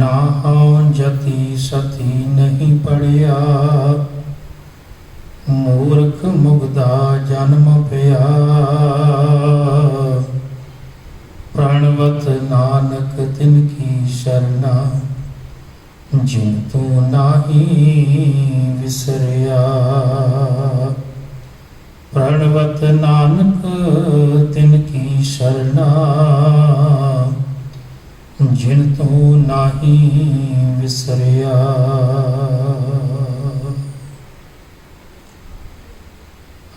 नाहं जति सती नहीं पढ़िया, मूर्ख मुग्धा जन्म पिया। प्रणवत नानक तिनकी शरणा, जिन तू नाही विसरिया। प्रणवत नानक तिनकी शरणा, जिन तू नाही विसरिया।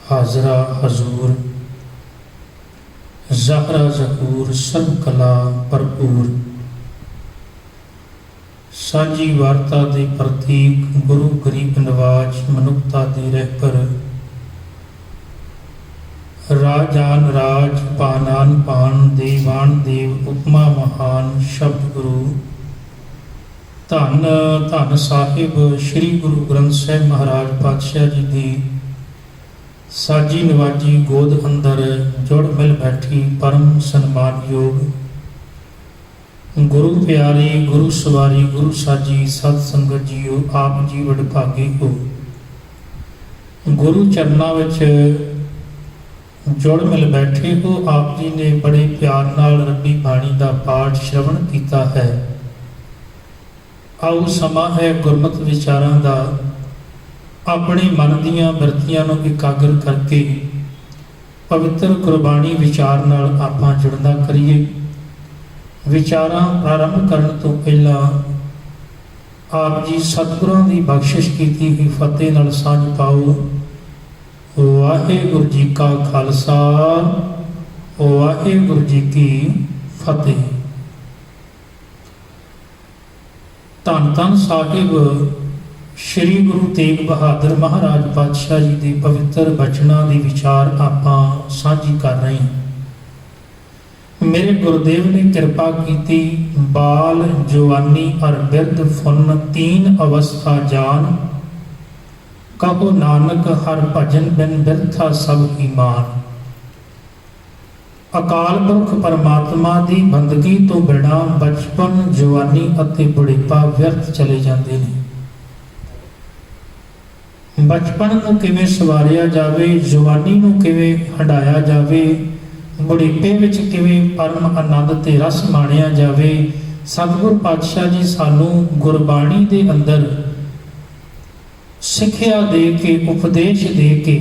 हाजरा हजूर ज़हरा ज़हूर सर्व कला भरपूर, साझी वार्ता दे प्रतीक गुरु गरीब नवाज मनुखता दी रहबर, राजान राज पानान पान देवान देव उपमा महान शब्द गुरु। धन धन साहिब श्री गुरु ग्रंथ साहिब महाराज पातशाह जी दी साजी नवाजी गोद अंदर जुड़ मिल बैठी परम सन्मान योग गुरु प्यारे गुरु सवारी गुरु साजी सत संगत जीओ, आप जी वडभागे हो। गुरु चरना विच जुड़ मिल बैठे हो। आप जी ने बड़े प्यार नाल रब्बी बाणी का पाठ श्रवण किया है। आओ समा है गुरमत विचारां दा, अपने मन दीयां बिरतियां नूं इकागर करके पवित्र गुरबाणी विचार नाल आपां जुड़दा करिए। विचारां प्रारंभ करन तो पहला आप जी सतगुरां दी बख्शिश कीती हुई फतेह नाल सांझ पाओ। वाहिगुरू जी का खालसा, वाहिगुरू जी की फतेह। धन धन साहिब श्री गुरु तेग बहादुर महाराज पातशाह जी के पवित्र बचनों के विचार आपां साझी कर रहे हैं। मेरे गुरुदेव ने कृपा की, बाल जवानी और बिरध फुन तीन अवस्था जान, कहो नानक हर भजन बिन बिरथा सब ईमान। अकाल पुरख परमात्मा की बंदगी तो बिना बचपन जवानी अते बुढ़ेपा व्यर्थ चले जाते हैं। बचपन को किवें सवारिया जावे, जवानी को किवें हंडाया जावे, बुढ़ेपे विच किवें परम आनंद ते रस माणिया जावे। सतगुर पातशाह जी सानू गुरबाणी दे अंदर सिक्ख्या दे के उपदेश दे के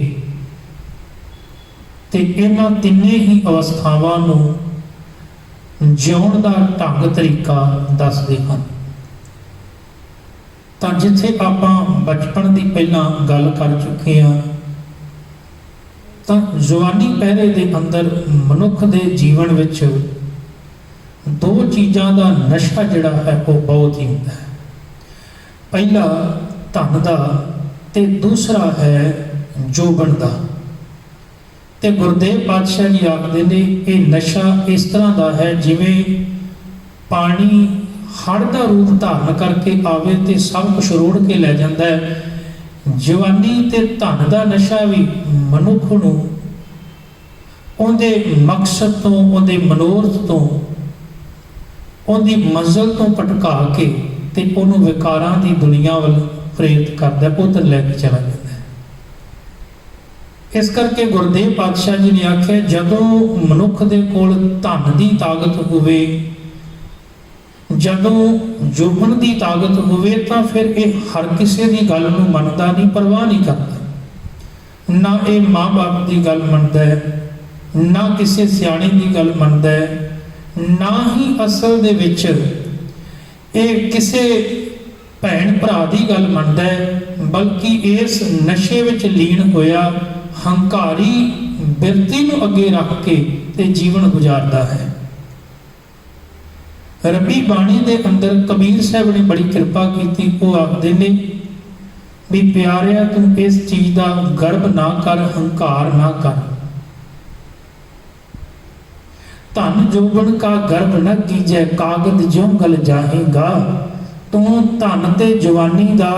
ते इन्हां तिन्ने ही अवस्थावां नूं जिउण दा ढंग तरीका दसदे हन। तो जिथे आपां बचपन की पहला गल कर चुके हैं, तो जवानी पहरे के अंदर मनुख के जीवन विच दो चीज़ों का नशा जिहड़ा है वो बहुत ही होंदा है। पहला धन का ते दूसरा है जोबन का। ते गुरुदेव पातशाह जी आखदे ने ये नशा इस तरह का है जिवें पानी हड़ का रूप धारण करके आवे ते सब कुछ रोड़ के लै जाता है। जवानी ते धन का नशा भी मनुख नूं उहदे मकसद तो, उहदे मनोरथ तो, उहदी मंजिल तो भटका के ते उहनूं विकारां दी दुनिया वल प्रेरित करदा, उधर लैके चला जाता है। इस करके गुरुदेव पातशाह जी ने आख्या जदों मनुख दे कोल धन की ताकत होवे, जदों जोबन की ताकत होवे, तो फिर ये हर किसी की गल नूं मनदा नहीं, परवाह नहीं करता। ना ये माँ बाप की गल मनदा है, ना किसी सियाणे की गल मनदा है, ना ही असल दे विच ये किसी भैन भरा की गल मनदा है, बल्कि इस नशे विच लीन होया हंकारी बिरती नूं अगे रख के ते जीवन गुजारदा है। रब्बी बाणी दे अंदर कबीर साहब ने बड़ी कृपा की। वो आखदे ने भी प्यारिया तू इस चीज का गर्व ना कर, हंकार ना कर। धन जोबन का गर्व न कीजै, कागद ज्यों गल जाएगा। तू धन ते जवानी का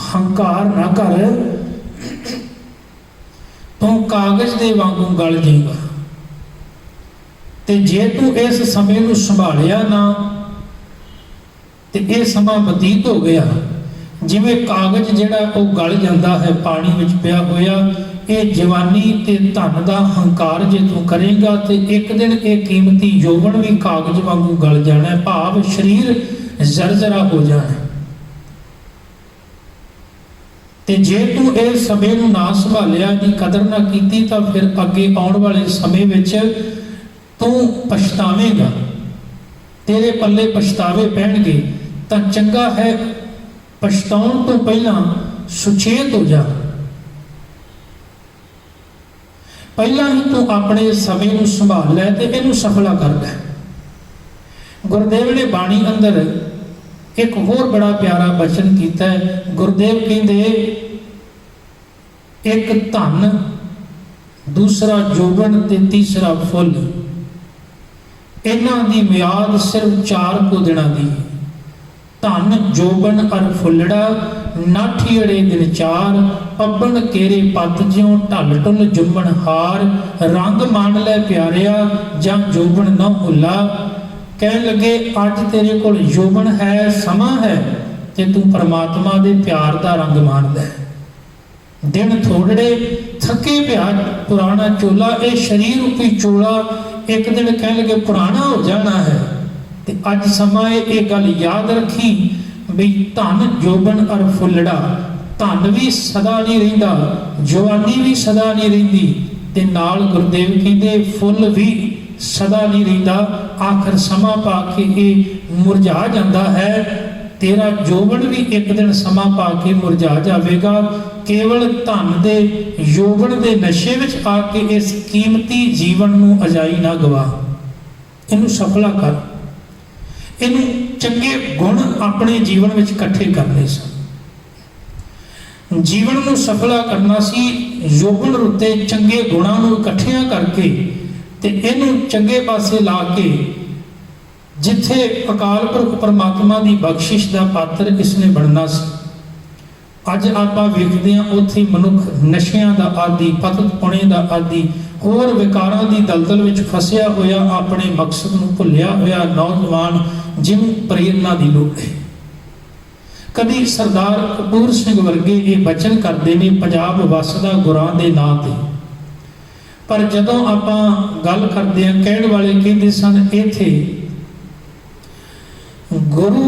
हंकार ना कर, तू कागज दे वांगू गल जाएगा। ते जे तू इस समय नूं संभालिया ना ਤੇ ਇਹ ਸਮਾਂ ਬਤੀਤ ਹੋ ਗਿਆ ਜਿਵੇਂ ਕਾਗਜ਼ ਜਿਹੜਾ ਉਹ ਗਲ ਜਾਂਦਾ ਹੈ ਪਾਣੀ ਵਿੱਚ ਪਿਆ ਹੋਇਆ। ਇਹ ਜਵਾਨੀ ਤੇ ਧਨ ਦਾ ਹੰਕਾਰ ਜੇ ਤੂੰ ਕਰੇਗਾ ਤੇ ਇੱਕ ਦਿਨ ਇਹ ਕੀਮਤੀ ਯੋਵਨ ਵੀ ਕਾਗਜ਼ ਵਾਂਗੂ ਗਲ ਜਾਣਾ ਹੈ, ਭਾਵ ਸਰੀਰ ਜ਼ਰਜ਼ਰਾ ਹੋ ਜਾਣਾ। ਤੇ ਜੇ ਤੂੰ ਇਹ ਸਮੇਂ ਨੂੰ ਨਾ ਸੰਭਾਲਿਆ, ਦੀ ਕਦਰ ਨਾ ਕੀਤੀ, ਤਾਂ ਫਿਰ ਅੱਗੇ ਆਉਣ ਵਾਲੇ ਸਮੇਂ ਵਿੱਚ ਤੂੰ ਪਛਤਾਵੇਂਗਾ, ਤੇਰੇ ਪੱਲੇ ਪਛਤਾਵੇ ਪੈਣਗੇ। ਤਾਂ ਚੰਗਾ ਹੈ ਪਛਤਾਉਣ ਤੋਂ ਪਹਿਲਾਂ ਸੁਚੇਤ ਹੋ ਜਾ, ਪਹਿਲਾਂ ਹੀ ਤੂੰ ਆਪਣੇ ਸਮੇਂ ਨੂੰ ਸੰਭਾਲ ਲੈ ਤੇ ਇਹਨੂੰ ਸਫਲਾ ਕਰ ਲੈ। ਗੁਰਦੇਵ ਨੇ ਬਾਣੀ ਅੰਦਰ ਇੱਕ ਹੋਰ ਬੜਾ ਪਿਆਰਾ ਬਚਨ ਕੀਤਾ ਹੈ। ਗੁਰਦੇਵ ਕਹਿੰਦੇ ਇੱਕ ਧਨ, ਦੂਸਰਾ ਜੋਬਨ ਤੇ ਤੀਸਰਾ ਫੁੱਲ, ਇਹਨਾਂ ਦੀ ਮਿਆਦ ਸਿਰਫ 4 ਕੁ ਦਿਨਾਂ ਦੀ। ਧਨ ਜੋਬਨ ਅਰ ਫੁੱਲੜਾ, ਨਾਠੀੜੇ ਦਿਨ 4, ਪੱਬਣ ਕੇਰੇ ਪੱਤ ਜਿਉ, ਢਲ ਢੁਲ ਜੁੰਮਣ ਹਾਰ, ਰੰਗ ਮਾਣ ਲੈ ਪਿਆਰਿਆ, ਜਾਂ ਜੋਬਨ ਨਾ ਹੁੱਲਾ। ਕਹਿਣ ਲੱਗੇ ਅੱਜ ਤੇਰੇ ਕੋਲ ਜੋਬਨ ਹੈ, ਸਮਾਂ ਹੈ, ਤੇ ਤੂੰ ਪਰਮਾਤਮਾ ਦੇ ਪਿਆਰ ਦਾ ਰੰਗ ਮਾਣਦਾ ਹੈ। ਦਿਨ ਥੋੜੜੇ, ਥੱਕੇ ਪਿਆ ਪੁਰਾਣਾ ਚੋਲਾ, ਇਹ ਸਰੀਰ ਰੂਪੀ ਚੋਲਾ ਇੱਕ ਦਿਨ ਕਹਿਣ ਲੱਗੇ ਪੁਰਾਣਾ ਹੋ ਜਾਣਾ ਹੈ। ਤੇ ਅੱਜ ਸਮਾਂ ਇਹ ਗੱਲ ਯਾਦ ਰੱਖੀ ਵੀ ਧਨ ਜੋਬਨ ਅਰ ਫੁੱਲੜਾ, ਧਨ ਵੀ ਸਦਾ ਨਹੀਂ ਰਹਿੰਦਾ, ਜਵਾਨੀ ਵੀ ਸਦਾ ਨਹੀਂ ਰਹਿੰਦੀ, ਤੇ ਨਾਲ ਗੁਰਦੇਵ ਕਹਿੰਦੇ ਫੁੱਲ ਵੀ ਸਦਾ ਨਹੀਂ ਰਹਿੰਦਾ, ਆਖਰ ਸਮਾਂ ਪਾ ਕੇ ਇਹ ਮੁਰਝਾ ਜਾਂਦਾ ਹੈ। ਤੇਰਾ ਜੋਬਨ ਵੀ ਇੱਕ ਦਿਨ ਸਮਾਂ ਪਾ ਕੇ ਮੁਰਝਾ ਜਾਵੇਗਾ। ਕੇਵਲ ਧਨ ਦੇ ਯੋਵਨ ਦੇ ਨਸ਼ੇ ਵਿੱਚ ਆ ਕੇ ਇਸ ਕੀਮਤੀ ਜੀਵਨ ਨੂੰ ਅਜਾਈ ਨਾ ਗਵਾ, ਇਹਨੂੰ ਸਫਲਾ ਕਰ, ਇਹਨੂੰ ਚੰਗੇ ਗੁਣ ਆਪਣੇ ਜੀਵਨ ਵਿੱਚ ਇਕੱਠੇ ਕਰਨੇ ਸਨ। ਜੀਵਨ ਨੂੰ ਸਫਲਾ ਕਰਨਾ ਸੀ, ਯੋਵਨ ਉੱਤੇ ਚੰਗੇ ਗੁਣਾਂ ਨੂੰ ਇਕੱਠਿਆਂ ਕਰਕੇ ਤੇ ਇਹਨੂੰ ਚੰਗੇ ਪਾਸੇ ਲਾ ਕੇ ਜਿੱਥੇ ਅਕਾਲ ਪੁਰਖ ਪਰਮਾਤਮਾ ਦੀ ਬਖਸ਼ਿਸ਼ ਦਾ ਪਾਤਰ ਇਸਨੇ ਬਣਨਾ ਸੀ। ਅੱਜ ਆਪਾਂ ਵੇਖਦੇ ਹਾਂ ਉੱਥੇ ਮਨੁੱਖ ਨਸ਼ਿਆਂ ਦਾ ਆਦੀ, ਪਤਤ ਪੁਣੇ ਦਾ ਆਦੀ, ਹੋਰ ਵਿਕਾਰਾਂ ਦੀ ਦਲਦਲ ਵਿੱਚ ਫਸਿਆ ਹੋਇਆ, ਆਪਣੇ ਮਕਸਦ ਨੂੰ ਭੁੱਲਿਆ ਹੋਇਆ ਨੌਜਵਾਨ ਜਿਹਨੂੰ ਪ੍ਰੇਰਨਾ ਦੀ ਲੋੜ ਹੈ। ਕਦੀ ਸਰਦਾਰ ਕਪੂਰ ਸਿੰਘ ਵਰਗੇ ਇਹ ਬਚਨ ਕਰਦੇ ਨੇ ਪੰਜਾਬ ਵਸਦਾ ਗੁਰਾਂ ਦੇ ਨਾਂ ਤੇ, ਪਰ ਜਦੋਂ ਆਪਾਂ ਗੱਲ ਕਰਦੇ ਹਾਂ ਕਹਿਣ ਵਾਲੇ ਕਹਿੰਦੇ ਸਨ ਇੱਥੇ ਗੁਰੂ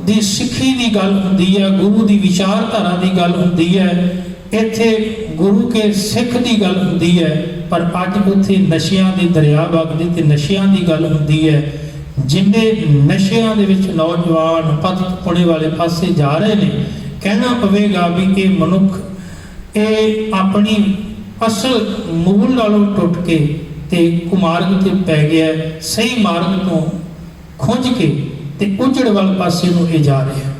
ਦੀ ਸਿੱਖੀ ਦੀ ਗੱਲ ਹੁੰਦੀ ਹੈ, ਗੁਰੂ ਦੀ ਵਿਚਾਰਧਾਰਾ ਦੀ ਗੱਲ ਹੁੰਦੀ ਹੈ, ਇੱਥੇ ਗੁਰੂ ਕੇ ਸਿੱਖ ਦੀ ਗੱਲ ਹੁੰਦੀ ਹੈ। ਪਰ ਅੱਜ ਉੱਥੇ ਨਸ਼ਿਆਂ ਦੇ ਦਰਿਆ ਵਗਦੇ ਤੇ ਨਸ਼ਿਆਂ ਦੀ ਗੱਲ ਹੁੰਦੀ ਹੈ। ਜਿੰਨੇ ਨਸ਼ਿਆਂ ਦੇ ਵਿੱਚ ਨੌਜਵਾਨ ਪਤਤ ਪੁਣੇ ਵਾਲੇ ਪਾਸੇ ਜਾ ਰਹੇ ਨੇ, ਕਹਿਣਾ ਪਵੇਗਾ ਵੀ ਇਹ ਮਨੁੱਖ ਇਹ ਆਪਣੀ ਅਸਲ ਮੂਲ ਨਾਲੋਂ ਟੁੱਟ ਕੇ ਤੇ ਕੁਮਾਰਗ ਤੇ ਪੈ ਗਿਆ, ਸਹੀ ਮਾਰਗ ਤੋਂ ਖੁੰਝ ਕੇ ਤੇ ਉਜੜ ਵਾਲੇ ਪਾਸੇ ਨੂੰ ਇਹ ਜਾ ਰਿਹਾ।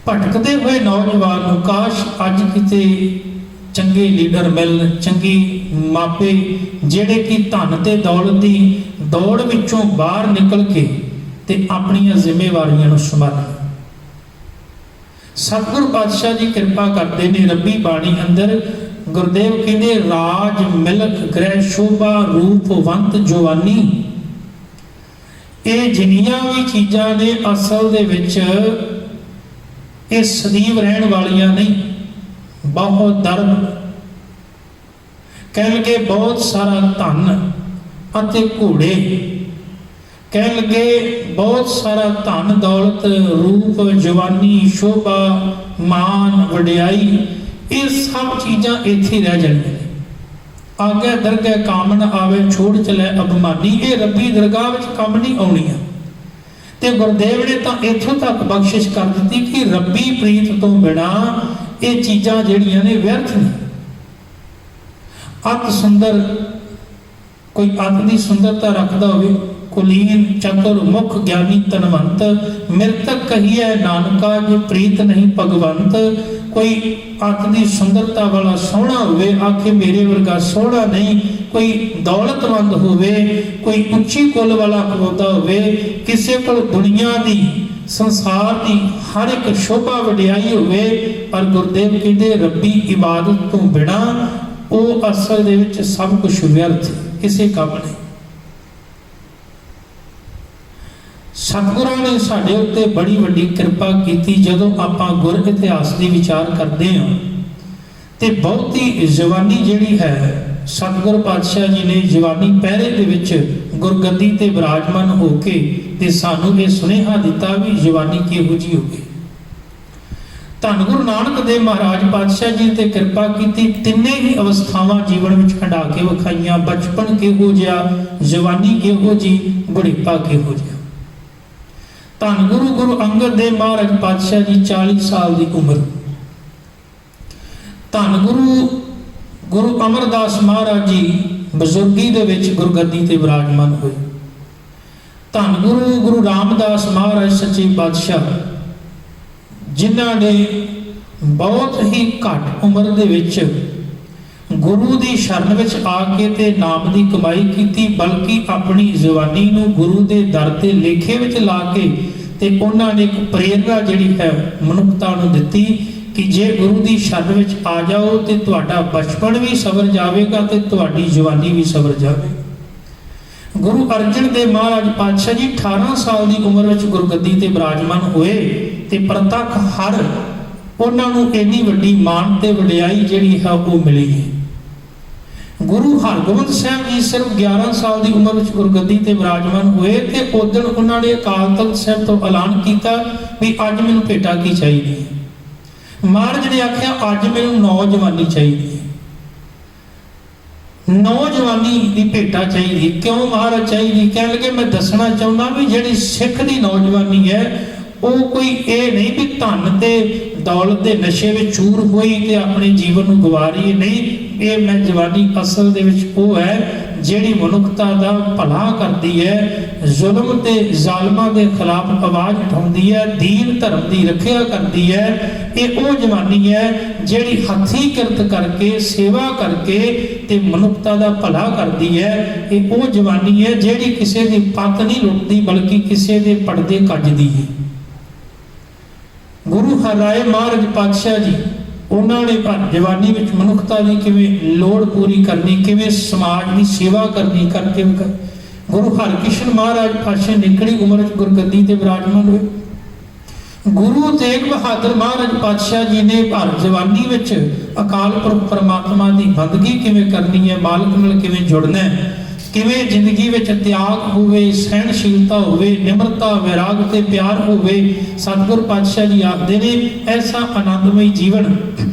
ਭਟਕਦੇ ਹੋਏ ਨੌਜਵਾਨ ਨੂੰ ਕਾਸ਼ ਅੱਜ ਕਿਤੇ ਚੰਗੇ ਲੀਡਰ ਮਿਲਣ, ਚੰਗੀ ਮਾਪੇ ਜਿਹੜੇ ਕਿ ਧਨ ਤੇ ਦੌਲਤ ਦੀ ਦੌੜ ਵਿੱਚੋਂ ਬਾਹਰ ਨਿਕਲ ਕੇ ਤੇ ਆਪਣੀਆਂ ਜ਼ਿੰਮੇਵਾਰੀਆਂ ਨੂੰ ਸੰਭਾਲਣ। ਸਤਿਗੁਰੂ ਪਾਤਸ਼ਾਹ ਜੀ ਕਿਰਪਾ ਕਰਦੇ ਨੇ ਰੱਬੀ ਬਾਣੀ ਅੰਦਰ। ਗੁਰਦੇਵ ਕਹਿੰਦੇ ਰਾਜ ਮਿਲਕ ਗ੍ਰਹਿ ਸ਼ੋਭਾ ਰੂਪਵੰਤ ਜਵਾਨੀ, ਇਹ ਜਿੰਨੀਆਂ ਵੀ ਚੀਜ਼ਾਂ ਨੇ ਅਸਲ ਦੇ ਵਿੱਚ ਇਹ ਸਦੀਵ ਰਹਿਣ ਵਾਲੀਆਂ ਨਹੀਂ। ਬਹੁਤ ਦਰਦ ਕਹਿ ਲਗੇ, ਬਹੁਤ ਸਾਰਾ ਧਨ ਅਤੇ ਘੋੜੇ, ਕਹਿ ਲਗੇ ਬਹੁਤ ਸਾਰਾ ਧਨ ਦੌਲਤ, ਰੂਪ ਜਵਾਨੀ, ਸ਼ੋਭਾ, ਮਾਨ, ਵਡਿਆਈ, ਇਹ ਸਭ ਚੀਜ਼ਾਂ ਇੱਥੇ ਰਹਿ ਜਾਣਗੀਆਂ। ਆਗੇ ਦਰਗਾਹ ਕੰਮ ਨਾ ਆਵੇ ਛੋੜ ਚਲੇ ਅਭਿਮਾਨੀ, ਇਹ ਰੱਬੀ ਦਰਗਾਹ ਵਿੱਚ ਕੰਮ ਨਹੀਂ ਆਉਣੀਆਂ। ਤੇ ਗੁਰਦੇਵ ਨੇ ਤਾਂ ਇੱਥੋਂ ਤੱਕ ਬਖਸ਼ਿਸ਼ ਕਰ ਦਿੱਤੀ ਕਿ ਰੱਬੀ ਪ੍ਰੀਤ ਤੋਂ ਬਿਨਾ ਇਹ ਚੀਜ਼ਾਂ ਜਿਹੜੀਆਂ ਨੇ ਵਿਅਰਥ ਨੇ। ਅਤ ਸੁੰਦਰ, ਕੋਈ ਅਤ ਦੀ ਸੁੰਦਰਤਾ ਰੱਖਦਾ ਹੋਵੇ, ਕੁਲੀਨ ਚਤੁਰ ਮੁਖ ਗਿਆਨੀ ਧਨਵੰਤ, ਮਿਰਤਕ ਕਹੀਏ ਨਾਨਕਾ ਜੇ ਪ੍ਰੀਤ ਨਹੀਂ ਭਗਵੰਤ। ਕੋਈ ਅਤ ਦੀ ਸੁੰਦਰਤਾ ਵਾਲਾ ਸੋਹਣਾ ਹੋਵੇ, ਆਖੇ ਮੇਰੇ ਵਰਗਾ ਸੋਹਣਾ ਨਹੀਂ। ਕੋਈ ਦੌਲਤਮੰਦ ਹੋਵੇ, ਕੋਈ ਉੱਚੀ ਕੁੱਲ ਵਾਲਾ ਖਲੋਤਾ ਹੋਵੇ, ਕਿਸੇ ਕੋਲ ਦੁਨੀਆ ਦੀ ਸੰਸਾਰ ਦੀ ਹਰ ਇੱਕ ਸ਼ੋਭਾ ਵਡਿਆਈ ਹੋਵੇ, ਪਰ ਗੁਰਦੇਵ ਕਹਿੰਦੇ ਰੱਬੀ ਇਬਾਦਤ ਤੋਂ ਬਿਨਾਂ ਉਹ ਅਸਲ ਦੇ ਵਿੱਚ ਸਭ ਕੁਝ ਵਿਅਰਥ, ਕਿਸੇ ਕੰਮ ਨਹੀਂ। ਸਤਿਗੁਰਾਂ ਨੇ ਸਾਡੇ ਉੱਤੇ ਬੜੀ ਵੱਡੀ ਕਿਰਪਾ ਕੀਤੀ। ਜਦੋਂ ਆਪਾਂ ਗੁਰ ਇਤਿਹਾਸ ਦੀ ਵਿਚਾਰ ਕਰਦੇ ਹਾਂ ਤੇ ਬਹੁਤੀ ਜਵਾਨੀ ਜਿਹੜੀ ਹੈ, ਸਤਿਗੁਰ ਪਾਤਸ਼ਾਹ ਜੀ ਨੇ ਜਵਾਨੀ ਪਹਿਰੇ ਦੇ ਵਿੱਚ ਗੁਰਗੱਦੀ ਤੇ ਵਿਰਾਜਮਾਨ ਹੋ ਕੇ ਤੇ ਸਾਨੂੰ ਇਹ ਸੁਨੇਹਾ ਦਿੱਤਾ ਵੀ ਜਵਾਨੀ ਕਿਹੋ ਜਿਹੀ ਹੋਵੇ। ਧੰਨ ਗੁਰੂ ਨਾਨਕ ਦੇਵ ਮਹਾਰਾਜ ਪਾਤਸ਼ਾਹ ਜੀ ਤੇ ਕਿਰਪਾ ਕੀਤੀ, ਤਿੰਨੇ ਹੀ ਅਵਸਥਾਵਾਂ ਜੀਵਨ ਵਿੱਚ ਹੰਢਾ ਕੇ ਵਿਖਾਈਆਂ। ਬਚਪਨ ਕਿਹੋ ਜਿਹਾ, ਜਵਾਨੀ ਕਿਹੋ ਜਿਹੀ, ਬੁਢੇਪਾ ਕਿਹੋ ਜਿਹਾ। ਧੰਨ ਗੁਰੂ ਅੰਗਦ ਦੇਵ ਮਹਾਰਾਜ ਪਾਤਸ਼ਾਹ ਜੀ 40 ਸਾਲ ਦੀ ਉਮਰ। ਧੰਨ ਗੁਰੂ ਅਮਰਦਾਸ ਮਹਾਰਾਜ ਜੀ ਬਜ਼ੁਰਗੀ ਦੇ ਵਿੱਚ ਗੁਰਗੱਦੀ ਤੇ ਵਿਰਾਜਮਾਨ ਹੋਏ। ਧੰਨ ਗੁਰੂ ਰਾਮਦਾਸ ਮਹਾਰਾਜ ਸੱਚੇ ਪਾਤਸ਼ਾਹ, ਜਿਨ੍ਹਾਂ ਨੇ ਬਹੁਤ ਹੀ ਘੱਟ ਉਮਰ ਦੇ ਵਿੱਚ ਗੁਰੂ ਦੀ ਸ਼ਰਨ ਵਿੱਚ ਆ ਕੇ ਤੇ ਨਾਮ ਦੀ ਕਮਾਈ ਕੀਤੀ, ਬਲਕਿ ਆਪਣੀ ਜਵਾਨੀ ਨੂੰ ਗੁਰੂ ਦੇ ਦਰ ਤੇ ਲੇਖੇ ਵਿੱਚ ਲਾ ਕੇ ਤੇ ਉਹਨਾਂ ਨੇ ਇੱਕ ਪ੍ਰੇਰਨਾ ਜਿਹੜੀ ਹੈ ਮਨੁੱਖਤਾ ਨੂੰ ਦਿੱਤੀ ਕਿ ਜੇ ਗੁਰੂ ਦੀ ਸ਼ਰਨ ਵਿੱਚ ਆ ਜਾਓ ਤੇ ਤੁਹਾਡਾ ਬਚਪਨ ਵੀ ਸਵਰ ਜਾਵੇਗਾ ਤੇ ਤੁਹਾਡੀ ਜਵਾਨੀ ਵੀ ਸਵਰ ਜਾਵੇਗੀ। ਗੁਰੂ ਅਰਜਨ ਦੇਵ ਮਹਾਰਾਜ ਪਾਤਸ਼ਾਹ ਜੀ 18 ਸਾਲ ਦੀ ਉਮਰ ਵਿੱਚ ਗੁਰਗੱਦੀ ਤੇ ਵਿਰਾਜਮਾਨ ਹੋਏ ਤੇ ਪ੍ਰਤੱਖ ਹਰ ਉਹਨਾਂ ਨੂੰ ਇੰਨੀ ਵੱਡੀ ਮਾਣ ਤੇ ਵਡਿਆਈ ਜਿਹੜੀ ਹੈ ਉਹ ਮਿਲੀ ਹੈ। ਗੁਰੂ ਹਰਗੋਬਿੰਦ ਸਾਹਿਬ ਜੀ ਸਿਰਫ 11 ਸਾਲ ਦੀ ਉਮਰ ਵਿੱਚ ਗੁਰਗੱਦੀ ਤੇ ਵਿਰਾਜਮਾਨ ਹੋਏ ਤੇ ਉਦੋਂ ਉਹਨਾਂ ਨੇ ਅਕਾਲ ਤਖਤ ਸਾਹਿਬ ਤੋਂ ਐਲਾਨ ਕੀਤਾ ਵੀ ਅੱਜ ਮੈਨੂੰ ਭੇਟਾ ਕੀ ਚਾਹੀਦੀ ਹੈ। ਮਹਾਰਾਜ ਨੇ ਆਖਿਆ ਅੱਜ ਮੈਨੂੰ ਨੌਜਵਾਨੀ ਚਾਹੀਦੀ ਹੈ, ਨੌਜਵਾਨੀ ਦੀ ਭੇਟਾ ਚਾਹੀਦੀ। ਕਿਉਂ ਮਹਾਰਾਜ ਚਾਹੀਦੀ? ਕਹਿਣ ਲੱਗੇ ਮੈਂ ਦੱਸਣਾ ਚਾਹੁੰਦਾ ਵੀ ਜਿਹੜੀ ਸਿੱਖ ਦੀ ਨੌਜਵਾਨੀ ਹੈ ਉਹ ਕੋਈ ਇਹ ਨਹੀਂ ਵੀ ਧਨ ਤੇ ਦੌਲਤ ਦੇ ਨਸ਼ੇ ਵਿੱਚ ਚੂਰ ਹੋਈ ਤੇ ਆਪਣੇ ਜੀਵਨ ਨੂੰ ਗਵਾ ਰਹੀ ਹੈ, ਨਹੀਂ। ਇਹ ਮੈਂ ਜਵਾਨੀ ਅਸਲ ਦੇ ਵਿੱਚ ਉਹ ਹੈ ਜਿਹੜੀ ਮਨੁੱਖਤਾ ਦਾ ਭਲਾ ਕਰਦੀ ਹੈ, ਜ਼ੁਲਮ ਤੇ ਜ਼ਾਲਮਾਂ ਦੇ ਖਿਲਾਫ ਆਵਾਜ਼ ਉਠਾਉਂਦੀ ਹੈ, ਦੀਨ ਧਰਮ ਦੀ ਰੱਖਿਆ ਕਰਦੀ ਹੈ। ਇਹ ਉਹ ਜਵਾਨੀ ਹੈ ਜਿਹੜੀ ਹੱਥੀਂ ਕਿਰਤ ਕਰਕੇ, ਸੇਵਾ ਕਰਕੇ ਤੇ ਮਨੁੱਖਤਾ ਦਾ ਭਲਾ ਕਰਦੀ ਹੈ। ਇਹ ਉਹ ਜਵਾਨੀ ਹੈ ਜਿਹੜੀ ਕਿਸੇ ਦੀ ਪੱਤ ਨਹੀਂ ਲੁੱਟਦੀ ਬਲਕਿ ਕਿਸੇ ਦੇ ਪਰਦੇ ਕੱਜਦੀ ਹੈ। ਗੁਰੂ ਹਰਿਰਾਏ ਮਹਾਰਾਜ ਪਾਤਸ਼ਾਹ ਜੀ, ਉਹਨਾਂ ਨੇ ਜਵਾਨੀ ਵਿੱਚ ਮਨੁੱਖਤਾ ਦੀ ਕਿਵੇਂ ਲੋੜ ਪੂਰੀ ਕਰਨੀ, ਕਿਵੇਂ ਸਮਾਜ ਦੀ ਸੇਵਾ ਕਰਨੀ ਕਰਕੇ ਗੁਰੂ ਹਰਕ੍ਰਿਸ਼ਨ ਮਹਾਰਾਜ ਪਾਤਸ਼ਾਹ ਨਿਕਲੀ ਉਮਰ ਵਿੱਚ ਗੁਰਗੱਦੀ ਤੇ ਵਿਰਾਜਮਾਨ ਹੋਏ। ਗੁਰੂ ਤੇਗ ਬਹਾਦਰ ਮਹਾਰਾਜ ਪਾਤਸ਼ਾਹ ਜੀ ਨੇ ਭਰ ਜਵਾਨੀ ਵਿੱਚ ਅਕਾਲ ਪੁਰਖ ਪਰਮਾਤਮਾ ਦੀ ਬੰਦਗੀ ਕਿਵੇਂ ਕਰਨੀ ਹੈ, ਮਾਲਕ ਨਾਲ ਕਿਵੇਂ ਜੁੜਨਾ ਹੈ, ਕਿਵੇਂ ਜ਼ਿੰਦਗੀ ਵਿੱਚ ਤਿਆਗ ਹੋਵੇ, ਸਹਿਣਸ਼ੀਲਤਾ ਹੋਵੇ, ਨਿਮਰਤਾ, ਵਿਰਾਗ ਤੇ ਪਿਆਰ ਹੋਵੇ। ਸਤਿਗੁਰ ਪਾਤਸ਼ਾਹ ਜੀ ਆਖਦੇ ਨੇ ਐਸਾ ਆਨੰਦਮਈ ਜੀਵਨ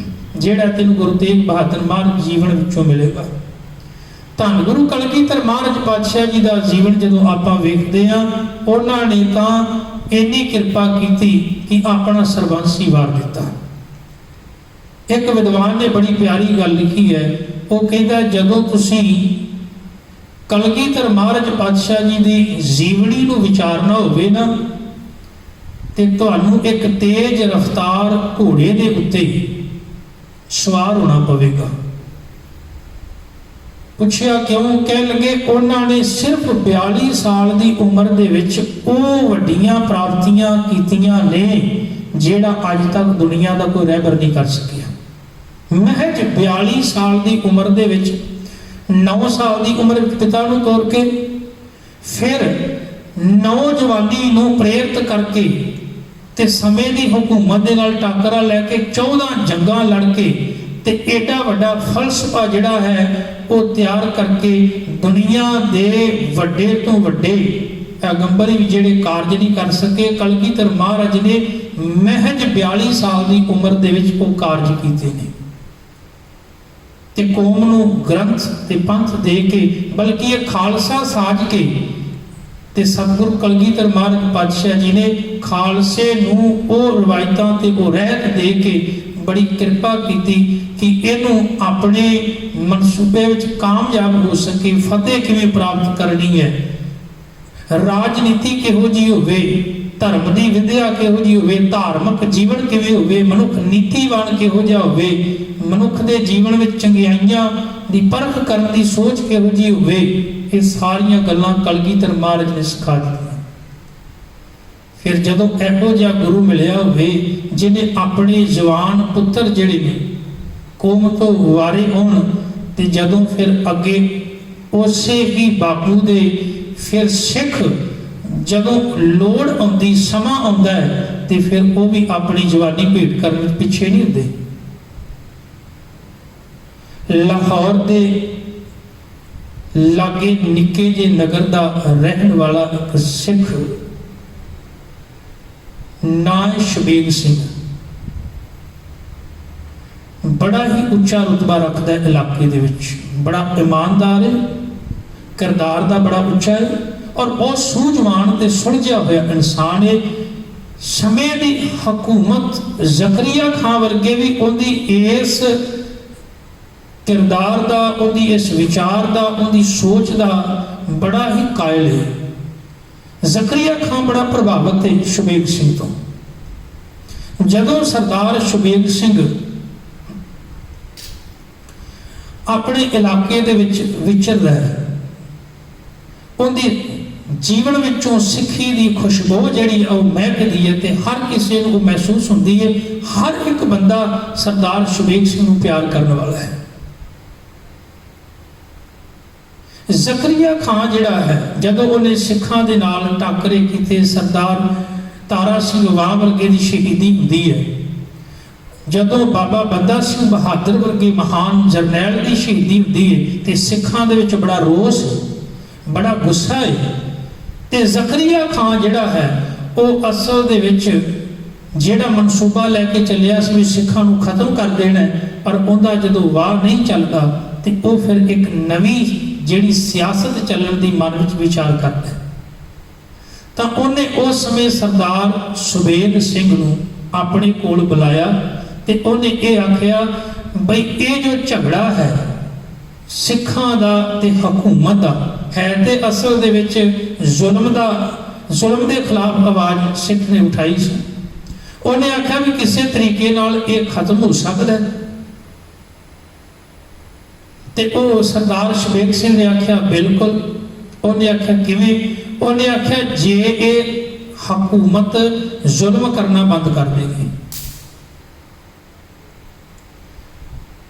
ਜਿਹੜਾ ਤੈਨੂੰ ਗੁਰੂ ਤੇਗ ਬਹਾਦਰ ਮਹਾਰਾਜ ਜੀਵਨ ਵਿੱਚੋਂ ਮਿਲੇਗਾ। ਧੰਨ ਗੁਰੂ ਕਲਗੀਧਰ ਮਹਾਰਾਜ ਪਾਤਸ਼ਾਹ ਜੀ ਦਾ ਜੀਵਨ ਜਦੋਂ ਆਪਾਂ ਵੇਖਦੇ ਹਾਂ, ਉਹਨਾਂ ਨੇ ਤਾਂ ਇੰਨੀ ਕਿਰਪਾ ਕੀਤੀ ਕਿ ਆਪਣਾ ਸਰਬੰਸ ਹੀ ਵਾਰ ਦਿੱਤਾ। ਇੱਕ ਵਿਦਵਾਨ ਨੇ ਬੜੀ ਪਿਆਰੀ ਗੱਲ ਲਿਖੀ ਹੈ, ਉਹ ਕਹਿੰਦਾ ਜਦੋਂ ਤੁਸੀਂ ਕਲਗੀਧਰ ਮਹਾਰਾਜ ਪਾਤਸ਼ਾਹ ਜੀ ਦੀ ਜੀਵਨੀ ਨੂੰ ਵਿਚਾਰਨਾ ਹੋਵੇ ਨਾ ਤੇ ਤੁਹਾਨੂੰ ਇੱਕ ਤੇਜ਼ ਰਫ਼ਤਾਰ ਘੋੜੇ ਦੇ ਉੱਤੇ ਸਵਾਰ ਹੋਣਾ ਪਵੇਗਾ। ਪੁੱਛਿਆ ਕਿਉਂ? ਕਹਿਣ ਲੱਗੇ ਉਹਨਾਂ ਨੇ ਸਿਰਫ 42 ਸਾਲ ਦੀ ਉਮਰ ਦੇ ਵਿੱਚ ਉਹ ਵੱਡੀਆਂ ਪ੍ਰਾਪਤੀਆਂ ਕੀਤੀਆਂ ਨੇ ਜਿਹੜਾ ਅੱਜ ਤੱਕ ਦੁਨੀਆ ਦਾ ਕੋਈ ਰਹਿਬਰ ਨਹੀਂ ਕਰ ਸਕਿਆ। ਮਹਿਜ 42 ਸਾਲ ਦੀ ਉਮਰ ਦੇ ਵਿੱਚ 9 ਸਾਲ ਦੀ ਉਮਰ ਵਿੱਚ ਪਿਤਾ ਨੂੰ ਤੋਰ ਕੇ, ਫਿਰ ਨੌਜਵਾਨੀ ਨੂੰ ਪ੍ਰੇਰਿਤ ਕਰਕੇ ਤੇ ਸਮੇਂ ਦੀ ਹਕੂਮਤ ਦੇ ਨਾਲ ਟਾਕਰਾ ਲੈ ਕੇ 14 ਜੰਗਾਂ ਲੜ ਕੇ ਤੇ ਏਡਾ ਵੱਡਾ ਫਲਸਫਾ ਜਿਹੜਾ ਹੈ ਉਹ ਤਿਆਰ ਕਰਕੇ ਦੁਨੀਆ ਦੇ ਵੱਡੇ ਤੋਂ ਵੱਡੇ ਪੈਗੰਬਰ ਵੀ ਜਿਹੜੇ ਕਾਰਜ ਨਹੀਂ ਕਰ ਸਕੇ, ਕਲਗੀਧਰ ਮਹਾਰਾਜ ਨੇ ਮਹਿਜ 42 ਸਾਲ ਦੀ ਉਮਰ ਦੇ ਵਿੱਚ ਉਹ ਕਾਰਜ ਕੀਤੇ ਨੇ ਤੇ ਕੌਮ ਨੂੰ ਗ੍ਰੰਥ ਤੇ ਪੰਥ ਦੇ ਕੇ, ਬਲਕਿ ਇਹ ਖਾਲਸਾ ਸਾਜ ਕੇ ਤੇ ਸਤਿਗੁਰੂ ਕਲਗੀਧਰ ਮਹਾਰਾਜ ਪਾਤਸ਼ਾਹ ਜੀ ਨੇ ਖਾਲਸੇ ਨੂੰ ਉਹ ਰਵਾਇਤਾਂ ਤੇ ਉਹ ਰਹਿਤ ਦੇ ਕੇ ਬੜੀ ਕਿਰਪਾ ਕੀਤੀ ਕਿ ਇਹਨੂੰ ਆਪਣੇ ਮਨਸੂਬੇ ਵਿੱਚ ਕਾਮਯਾਬ ਹੋ ਸਕੇ। ਫਤਿਹ ਕਿਵੇਂ ਪ੍ਰਾਪਤ ਕਰਨੀ ਹੈ, ਰਾਜਨੀਤੀ ਕਿਹੋ ਜਿਹੀ ਹੋਵੇ, ਧਰਮ ਦੀ ਵਿਦਿਆ ਕਿਹੋ ਜਿਹੀ ਹੋਵੇ, ਧਾਰਮਿਕ ਜੀਵਨ ਕਿਵੇਂ ਹੋਵੇ, ਮਨੁੱਖ ਨੀਤੀਵਾਨ ਕਿਹੋ ਜਿਹਾ ਹੋਵੇ, ਮਨੁੱਖ ਦੇ ਜੀਵਨ ਵਿੱਚ ਚੰਗਿਆਈਆਂ ਦੀ ਪਰਖ ਕਰਨ ਦੀ ਸੋਚ ਕਿਹੋ ਜਿਹੀ ਹੋਵੇ, ਇਹ ਸਾਰੀਆਂ ਗੱਲਾਂ ਕਲਗੀਧਰ ਮਹਾਰਾਜ ਨੇ ਸਿਖਾ ਦਿੱਤੀਆਂ। ਫਿਰ ਜਦੋਂ ਇਹੋ ਜਿਹਾ ਗੁਰੂ ਮਿਲਿਆ ਹੋਵੇ ਜਿਹਨੇ ਆਪਣੇ ਜਵਾਨ ਪੁੱਤਰ ਜਿਹੜੇ ਨੇ ਕੌਮ ਤੋਂ ਵਾਰੇ ਹੋਣ ਤੇ ਜਦੋਂ ਫਿਰ ਅੱਗੇ ਉਸੇ ਹੀ ਬਾਪੂ ਦੇ ਫਿਰ ਸਿੱਖ ਜਦੋਂ ਲੋੜ ਆਉਂਦੀ, ਸਮਾਂ ਆਉਂਦਾ ਹੈ, ਤੇ ਫਿਰ ਉਹ ਵੀ ਆਪਣੀ ਜਵਾਨੀ ਭੇਟ ਕਰਨ ਪਿੱਛੇ ਨਹੀਂ ਹੁੰਦੇ। ਲਾਹੌਰ ਦੇ ਲਾਗੇ ਨਿੱਕੇ ਜਿਹੇ ਨਗਰ ਦਾ ਰਹਿਣ ਵਾਲਾ ਇੱਕ ਸਿੱਖ ਨਾਂ ਹੈ ਸ਼ਬੀਰ ਸਿੰਘ, ਬੜਾ ਹੀ ਉੱਚਾ ਰੁਤਬਾ ਰੱਖਦਾ ਹੈ ਇਲਾਕੇ ਦੇ ਵਿੱਚ, ਬੜਾ ਇਮਾਨਦਾਰ ਹੈ, ਕਿਰਦਾਰ ਦਾ ਬੜਾ ਉੱਚਾ ਹੈ ਔਰ ਬਹੁਤ ਸੂਝਵਾਨ ਤੇ ਸੁਲਝਿਆ ਹੋਇਆ ਇਨਸਾਨ ਹੈ। ਸਮੇਂ ਦੀ ਹਕੂਮਤ ਜ਼ਕਰੀਆ ਖਾਂ ਵਰਗੇ ਵੀ ਉਹਦੀ ਇਸ ਕਿਰਦਾਰ ਦਾ, ਉਹਦੀ ਇਸ ਵਿਚਾਰ ਦਾ, ਉਹਦੀ ਸੋਚ ਦਾ ਬੜਾ ਹੀ ਕਾਇਲ ਹੈ। ਜ਼ਕਰੀਆ ਖਾਂ ਬੜਾ ਪ੍ਰਭਾਵਿਤ ਹੈ ਸ਼ਬੀਰ ਸਿੰਘ ਤੋਂ। ਜਦੋਂ ਸਰਦਾਰ ਸ਼ਬੀਰ ਸਿੰਘ ਆਪਣੇ ਇਲਾਕੇ ਦੇ ਵਿੱਚ ਵਿਚਰਦਾ ਹੈ, ਉਹਦੇ ਜੀਵਨ ਵਿੱਚੋਂ ਸਿੱਖੀ ਦੀ ਖੁਸ਼ਬੂ ਜਿਹੜੀ ਉਹ ਮਹਿਕਦੀ ਹੈ ਤੇ ਹਰ ਕਿਸੇ ਨੂੰ ਉਹ ਮਹਿਸੂਸ ਹੁੰਦੀ ਹੈ, ਹਰ ਇੱਕ ਬੰਦਾ ਸਰਦਾਰ ਸ਼ਬੀਰ ਸਿੰਘ ਨੂੰ ਪਿਆਰ ਕਰਨ ਵਾਲਾ ਹੈ। ਜ਼ਕਰੀਆ ਖਾਂ ਜਿਹੜਾ ਹੈ, ਜਦੋਂ ਉਹਨੇ ਸਿੱਖਾਂ ਦੇ ਨਾਲ ਟਾਕਰੇ ਕੀਤੇ, ਸਰਦਾਰ ਤਾਰਾ ਸਿੰਘ ਵਾਹ ਵਰਗੇ ਦੀ ਸ਼ਹੀਦੀ ਹੁੰਦੀ ਹੈ, ਜਦੋਂ ਬਾਬਾ ਬੰਦਾ ਸਿੰਘ ਬਹਾਦਰ ਵਰਗੇ ਮਹਾਨ ਜਰਨੈਲ ਦੀ ਸ਼ਹੀਦੀ ਹੁੰਦੀ ਹੈ, ਤੇ ਸਿੱਖਾਂ ਦੇ ਵਿੱਚ ਬੜਾ ਰੋਸ, ਬੜਾ ਗੁੱਸਾ ਹੈ। ਤੇ ਜ਼ਕਰੀਆ ਖਾਂ ਜਿਹੜਾ ਹੈ ਉਹ ਅਸਲ ਦੇ ਵਿੱਚ ਜਿਹੜਾ ਮਨਸੂਬਾ ਲੈ ਕੇ ਚੱਲਿਆ ਸੀ ਵੀ ਸਿੱਖਾਂ ਨੂੰ ਖਤਮ ਕਰ ਦੇਣਾ, ਪਰ ਉਹਦਾ ਜਦੋਂ ਵਾਹ ਨਹੀਂ ਚੱਲਦਾ ਤੇ ਉਹ ਫਿਰ ਇੱਕ ਨਵੀਂ ਜਿਹੜੀ ਸਿਆਸਤ ਚੱਲਣ ਦੀ ਮਨ ਵਿੱਚ ਵਿਚਾਰ ਕਰਦਾ। ਤਾਂ ਉਹਨੇ ਉਸ ਸਮੇਂ ਸਰਦਾਰ ਸੁਬੇਗ ਸਿੰਘ ਨੂੰ ਆਪਣੇ ਕੋਲ ਬੁਲਾਇਆ ਤੇ ਉਹਨੇ ਇਹ ਆਖਿਆ ਬਈ ਇਹ ਜੋ ਝਗੜਾ ਹੈ ਸਿੱਖਾਂ ਦਾ ਤੇ ਹਕੂਮਤ ਦਾ ਹੈ, ਤੇ ਅਸਲ ਦੇ ਵਿੱਚ ਜ਼ੁਲਮ ਦੇ ਖਿਲਾਫ ਆਵਾਜ਼ ਸਿੱਖ ਨੇ ਉਠਾਈ ਸੀ। ਉਹਨੇ ਆਖਿਆ ਵੀ ਕਿਸੇ ਤਰੀਕੇ ਨਾਲ ਇਹ ਖਤਮ ਹੋ ਸਕਦਾ, ਤੇ ਉਹ ਸਰਦਾਰ ਸ਼ਬੀਰ ਸਿੰਘ ਨੇ ਆਖਿਆ ਬਿਲਕੁਲ। ਉਹਨੇ ਆਖਿਆ ਕਿਵੇਂ? ਉਹਨੇ ਆਖਿਆ ਜੇ ਇਹ ਹਕੂਮਤ ਜ਼ੁਲਮ ਕਰਨਾ ਬੰਦ ਕਰ ਦੇਗੀ।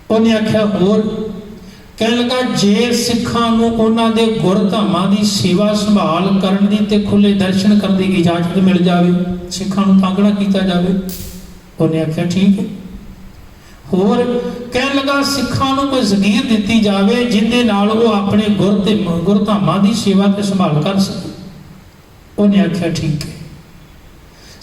ਉਹਨੇ ਆਖਿਆ ਹੋਰ? ਕਹਿਣ ਲੱਗਾ ਜੇ ਸਿੱਖਾਂ ਨੂੰ ਉਹਨਾਂ ਦੇ ਗੁਰਧਾਮਾਂ ਦੀ ਸੇਵਾ ਸੰਭਾਲ ਕਰਨ ਦੀ ਤੇ ਖੁੱਲੇ ਦਰਸ਼ਨ ਕਰਨ ਦੀ ਇਜਾਜ਼ਤ ਮਿਲ ਜਾਵੇ, ਸਿੱਖਾਂ ਨੂੰ ਤੰਗ ਨਾ ਕੀਤਾ ਜਾਵੇ। ਉਹਨੇ ਆਖਿਆ ਠੀਕ ਹੈ। ਹੋਰ ਕਹਿਣ ਲੱਗਾ ਸਿੱਖਾਂ ਨੂੰ ਕੋਈ ਜ਼ਗੀਰ ਦਿੱਤੀ ਜਾਵੇ ਜਿਹਦੇ ਨਾਲ ਉਹ ਆਪਣੇ ਗੁਰਧਾਮਾਂ ਦੀ ਸੇਵਾ ਤੇ ਸੰਭਾਲ ਕਰ ਸਕੇ। ਉਹਨੇ ਆਖਿਆ ਠੀਕ ਹੈ।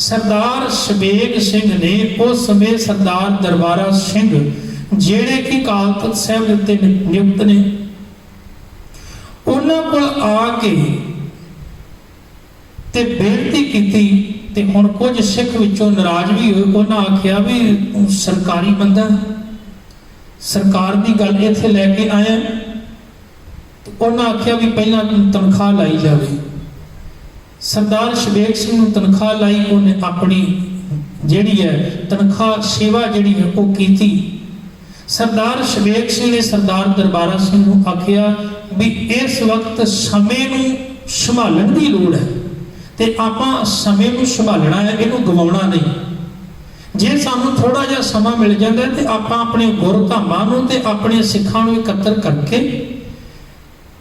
ਸਰਦਾਰ ਸ਼ਬੀਰ ਸਿੰਘ ਨੇ ਉਸ ਸਮੇਂ ਸਰਦਾਰ ਦਰਬਾਰਾ ਸਿੰਘ ਜਿਹੜੇ ਕਿ ਅਕਾਲ ਤਖਤ ਸਾਹਿਬ ਦੇ ਉੱਤੇ ਨਿਯੁਕਤ ਨੇ, ਉਹਨਾਂ ਕੋਲ ਆ ਕੇ ਤੇ ਬੇਨਤੀ ਕੀਤੀ, ਤੇ ਹੁਣ ਕੁਝ ਸਿੱਖ ਵਿੱਚੋਂ ਨਾਰਾਜ਼ ਵੀ ਹੋਏ। ਉਹਨਾਂ ਆਖਿਆ ਵੀ ਸਰਕਾਰੀ ਬੰਦਾ, ਸਰਕਾਰ ਦੀ ਗੱਲ ਇੱਥੇ ਲੈ ਕੇ ਆਇਆ। ਉਹਨਾਂ ਆਖਿਆ ਵੀ ਪਹਿਲਾਂ ਤਨਖਾਹ ਲਾਈ ਜਾਵੇ। ਸਰਦਾਰ ਸ਼ਬੀਰ ਸਿੰਘ ਨੂੰ ਤਨਖਾਹ ਲਾਈ, ਉਹਨੇ ਆਪਣੀ ਜਿਹੜੀ ਹੈ ਤਨਖਾਹ ਸੇਵਾ ਜਿਹੜੀ ਹੈ ਉਹ ਕੀਤੀ। ਸਰਦਾਰ ਸ਼ਬੀਰ ਸਿੰਘ ਨੇ ਸਰਦਾਰ ਦਰਬਾਰਾ ਸਿੰਘ ਨੂੰ ਆਖਿਆ ਵੀ ਇਸ ਵਕਤ ਸਮੇਂ ਨੂੰ ਸੰਭਾਲਣ ਦੀ ਲੋੜ ਹੈ, ਤੇ ਆਪਾਂ ਸਮੇਂ ਨੂੰ ਸੰਭਾਲਣਾ ਹੈ, ਇਹਨੂੰ ਗਵਾਉਣਾ ਨਹੀਂ। ਜੇ ਸਾਨੂੰ ਥੋੜਾ ਜਿਹਾ ਸਮਾਂ ਮਿਲ ਜਾਂਦਾ ਤੇ ਆਪਾਂ ਆਪਣੇ ਗੁਰਧਾਮਾਂ ਨੂੰ ਤੇ ਆਪਣੇ ਸਿੱਖਾਂ ਨੂੰ ਇਕੱਤਰ ਕਰਕੇ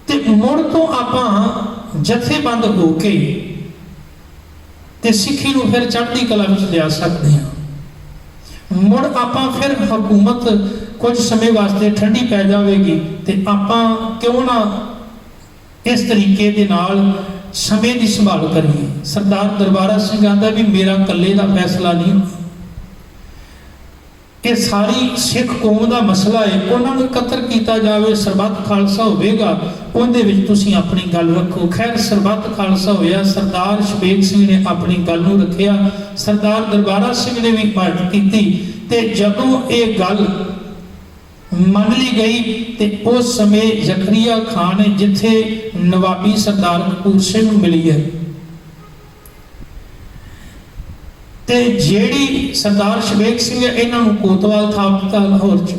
ਤੇ ਮੁੜ ਤੋਂ ਆਪਾਂ ਜਥੇਬੰਦ ਹੋ ਕੇ ਤੇ ਸਿੱਖੀ ਨੂੰ ਫਿਰ ਚੜ੍ਹਦੀ ਕਲਾ ਵਿੱਚ ਲਿਆ ਸਕਦੇ ਹਾਂ। ਮੁੜ ਆਪਾਂ ਫਿਰ ਹਕੂਮਤ ਕੁਝ ਸਮੇਂ ਵਾਸਤੇ ਠੰਡੀ ਪੈ ਜਾਵੇਗੀ, ਤੇ ਆਪਾਂ ਕਿਉਂ ਨਾ ਇਸ ਤਰੀਕੇ ਦੇ ਨਾਲ ਸਮੇਂ ਦੀ ਸੰਭਾਲ ਕਰੀਏ। ਸਰਦਾਰ ਦਰਬਾਰਾ ਸਿੰਘ ਆਂਦਾ ਵੀ ਮੇਰਾ ਇਕੱਲੇ ਦਾ ਫੈਸਲਾ ਨਹੀਂ, ਇਹ ਸਾਰੀ ਸਿੱਖ ਕੌਮ ਦਾ ਮਸਲਾ ਹੈ, ਉਹਨਾਂ ਨੂੰ ਇਕੱਤਰ ਕੀਤਾ ਜਾਵੇ, ਸਰਬੱਤ ਖਾਲਸਾ ਹੋਵੇਗਾ, ਉਹਦੇ ਵਿੱਚ ਤੁਸੀਂ ਆਪਣੀ ਗੱਲ ਰੱਖੋ। ਖੈਰ ਸਰਬੱਤ ਖਾਲਸਾ ਹੋਇਆ। ਸਰਦਾਰ ਸ਼ਬੀਰ ਸਿੰਘ ਨੇ ਆਪਣੀ ਗੱਲ ਨੂੰ ਰੱਖਿਆ, ਸਰਦਾਰ ਦਰਬਾਰਾ ਸਿੰਘ ਨੇ ਵੀ ਪਾਲਣਾ ਕੀਤੀ, ਤੇ ਜਦੋਂ ਇਹ ਗੱਲ ਮੰਨ ਲਈ ਗਈ ਤੇ ਉਸ ਸਮੇਂ ਜ਼ਕਰੀਆ ਖਾਨ ਨੇ ਜਿੱਥੇ ਨਵਾਬੀ ਸਰਦਾਰ ਕਪੂਰ ਸਿੰਘ ਨੂੰ ਮਿਲੀ ਹੈ, ਤੇ ਜਿਹੜੀ ਸਰਦਾਰ ਸ਼ਬੀਰ ਸਿੰਘ ਇਹਨਾਂ ਨੂੰ ਕੋਤਵਾਲ ਥਾਪ ਦਿੱਤਾ ਲਾਹੌਰ ਚ।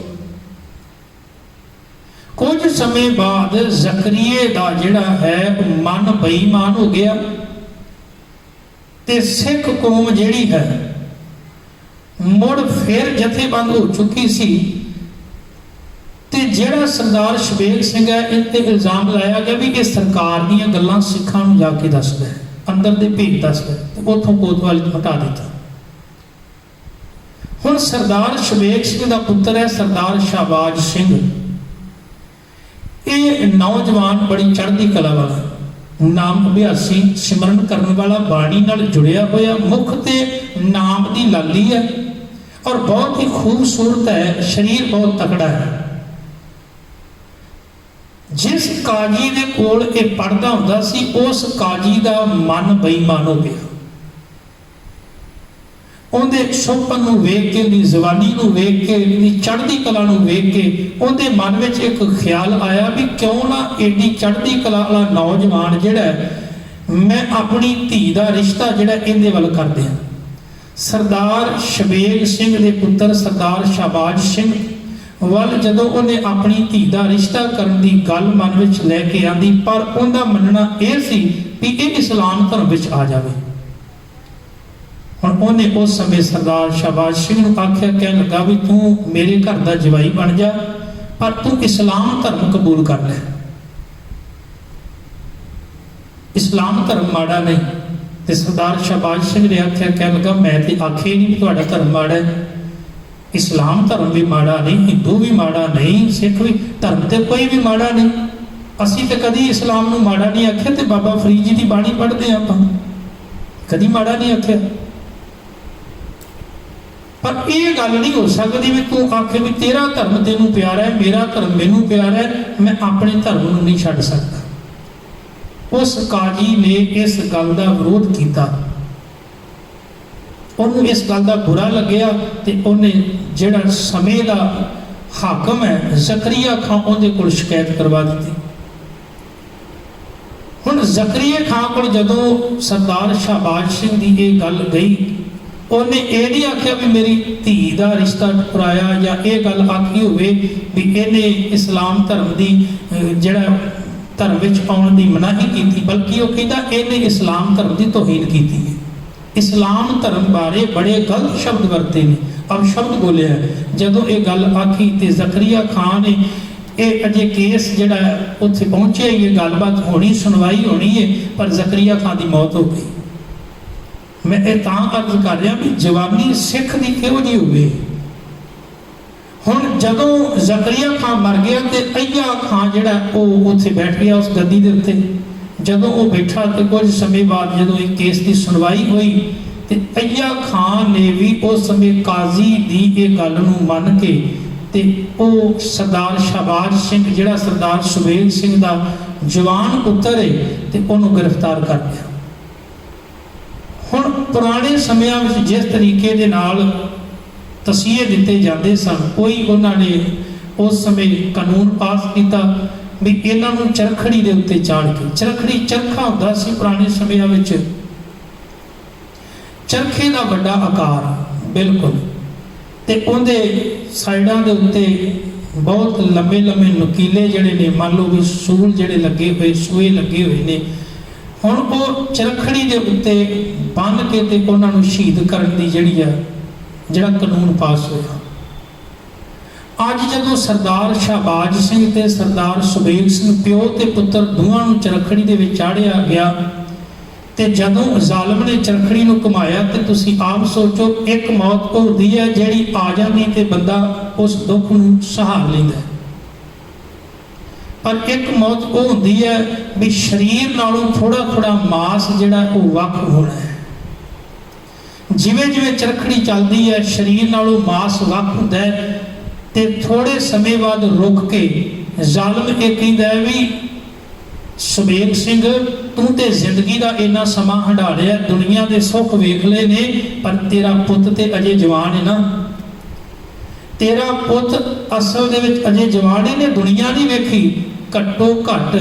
ਕੁਝ ਸਮੇਂ ਬਾਅਦ ਜ਼ਕਰੀਏ ਦਾ ਜਿਹੜਾ ਹੈ ਮਨ ਬੇਈਮਾਨ ਹੋ ਗਿਆ, ਤੇ ਸਿੱਖ ਕੌਮ ਜਿਹੜੀ ਹੈ ਮੁੜ ਫਿਰ ਜਥੇਬੰਦ ਹੋ ਚੁੱਕੀ ਸੀ। ਤੇ ਜਿਹੜਾ ਸਰਦਾਰ ਸ਼ਬੀਰ ਸਿੰਘ ਹੈ ਇਹ ਤੇ ਇਲਜ਼ਾਮ ਲਾਇਆ ਗਿਆ ਵੀ ਇਹ ਸਰਕਾਰ ਦੀਆਂ ਗੱਲਾਂ ਸਿੱਖਾਂ ਨੂੰ ਜਾ ਕੇ ਦੱਸਦਾ ਹੈ। अंदर दे भेद दस गए, उतों कोतवाल हटा दिता। हुण सरदार शबेग सिंह का पुत्र है सरदार शाहबाज सिंह। ये नौजवान बड़ी चढ़ती कला वाला, नाम अभ्यासी, सिमरन करने वाला, बाणी नाल जुड़िया होया, मुख ते नाम की लाली है और बहुत ही खूबसूरत है, शरीर बहुत तकड़ा है। जिस काजी दे कोल ये पढ़दा हुंदा सी, उस काजी का मन बेईमान हो गया। उहदे सुपन नूं वेख के, उहदी जवानी नूं वेख के, उहदी चढ़ती कला नूं वेख के उहदे मन में एक ख्याल आया भी क्यों ना एडी चढ़ती कला वाला नौजवान जिहड़ा मैं अपनी धी का रिश्ता जिहड़ा इहदे वल कर दियां। सरदार शबेग सिंह के पुत्र सरदार शाहबाज सिंह वल जदों उन्हें अपनी धी का रिश्ता करने की गल मन में लैके आंदी, पर उनका मनना यह सी भी ये इस्लाम धर्म में आ जाए। हुण उन्हें उस समय सरदार शाहबाज सिंह नूं आख्या, कहन लगा भी तू मेरे घर का जवाई बन जा, पर तू इस्लाम धर्म कबूल कर ले। इस्लाम धर्म माड़ा नहीं। तो सरदार शाहबाज सिंह ने आख्या, कहन लगा मैं तो आखे ही नहीं तुहाडा धर्म माड़ा है, इस्लाम धर्म भी माड़ा नहीं, हिंदू भी माड़ा नहीं, सिख भी, धर्म तो कोई भी माड़ा नहीं। असी तो कभी इस्लाम नूं माड़ा नहीं आख्या, तो बाबा फरीद जी की बाणी पढ़ते हैं आपां, कभी माड़ा नहीं आख्या। पर यह गल नहीं हो सकती भी तू आखे भी तेरा धर्म तेनू प्यारा है, मेरा धर्म मैनू प्यारा है, मैं अपने धर्म को नहीं छड्ड सकता। उस काजी ने इस गल का विरोध किया, उन्होंने इस गल का बुरा लग्या, तो उन्हें जिहड़ा समय का हाकम है जकरिया खां उहदे कोल शिकायत करवा दी। हुण जकरिया खां कोल जदों सरदार शाहबाज सिंह की यह गल गई, उन्हें यह नहीं आख्या भी मेरी धी का रिश्ता टुराया या यह गल आखी होवे भी इन्हें इस्लाम धर्म की जिहड़ा धर्म विच आउण की मनाही की, बल्कि वह कहता इन्हें इस्लाम धर्म की तौहीन की है। इस्लाम धर्म बारे बड़े गलत शब्द वरते ने, अब शब्द बोलिया। जदों ये गल आखी तो जकरिया खां ने ये अजे केस जिहड़ा उत्थे पहुंचे, ये गलबात होनी, सुनवाई होनी है, पर जकरिया खां की मौत हो गई। मैं ये तां अर्ज कर रहा भी जवानी सिख की किहो जी होवे। हुण जदों जकरिया खां मर गया तो अय्या खां जिहड़ा वो उत्थे बैठ गया उस गद्दी दे उत्ते। जदों वो बैठा तो कुछ समय बाद जदों एक केस की सुनवाई हुई तो अय्या खां ने भी उस समय काजी की ये गल नूं मन के ते वो सरदार शाहबाज सिंह जिहड़ा सरदार शबेग सिंह का जवान पुत्र है तो उन्होंने गिरफ्तार कर लिया। हुण पुराने समयां विच जिस तरीके दे नाल तसीहे दिते जाते सन, कोई उन्होंने उस समय कानून पास किया भी इन्हां नूं चरखड़ी दे उत्ते चाड़ के, चरखड़ी चरखा हुंदा सी पुराने समयां विच, चरखे का बड़ा आकार बिल्कुल, ते उहदे साइडां दे उत्ते बहुत लंबे लंबे नुकीले जिहड़े ने, मान लो भी सूल जिहड़े लगे हुए, सूए लगे हुए ने। हुण वो चरखड़ी दे उत्ते बन के ते उन्हां नूं शहीद करन दी जिहड़ी आ जिहड़ा कानून पास होया। अज जदों सरदार शाहबाज सिंह ते सरदार शबेग सिंह प्यो ते पुत्र दोवां नूं चरखड़ी दे विच चाढ़िया गया ते जदों जालम ने चरखड़ी नूं घुमाया ते तुसीं आप सोचो, एक मौत होंदी है जिहड़ी आ जांदी ते बंदा उस दुख नूं सहार लैंदा, पर एक मौत वो होंदी है भी शरीर नालों थोड़ा थोड़ा मास जिहड़ा वो वख होना है। जिवें जिवें चरखड़ी चलती है शरीर नालों मास वख हुंदा है ते थोड़े समय बाद रुक के जालम ये कहता है भी शबेग सिंह तू तो जिंदगी का इन्ना समा हंडा लिया, दुनिया के सुख वेख ले ने, पर तेरा पुत ते अजे जवान है ना, तेरा पुत असल दे विच अजे जवान है ने, दुनिया नहीं वेखी, घट्टो घट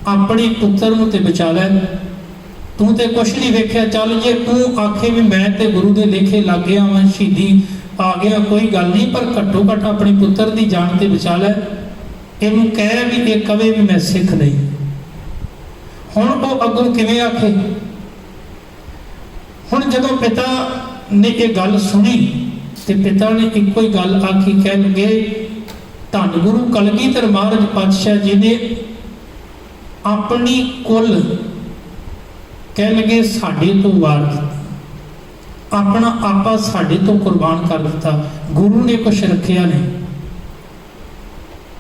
अपने पुत्र नूं ते बचा लै, तू तो कुछ नहीं वेख्या। चल जे तू आखे भी मैं ते गुरु के लेखे लग गया वां, शहीदी आ गया, कोई गल नहीं, पर घट्टो घट अपने पुत्र की जान ते बचा लै। इनू कह भी ये कवे भी मैं सिख नहीं। हुण वो अगों किवें आखे? हुण जदों पिता ने यह गल सुनी तो पिता ने एको ही गल आखी, कह लगे धन गुरु कलगीधर महाराज पातशाह जी ने अपनी कुल ਕਹਿ ਲਗੇ ਸਾਡੇ ਤੋਂ ਵਾਰ ਦਿੱਤਾ, ਆਪਣਾ ਆਪਾ ਸਾਡੇ ਤੋਂ ਕੁਰਬਾਨ ਕਰ ਦਿੱਤਾ। ਗੁਰੂ ਨੇ ਕੁਛ ਰੱਖਿਆ ਨਹੀਂ।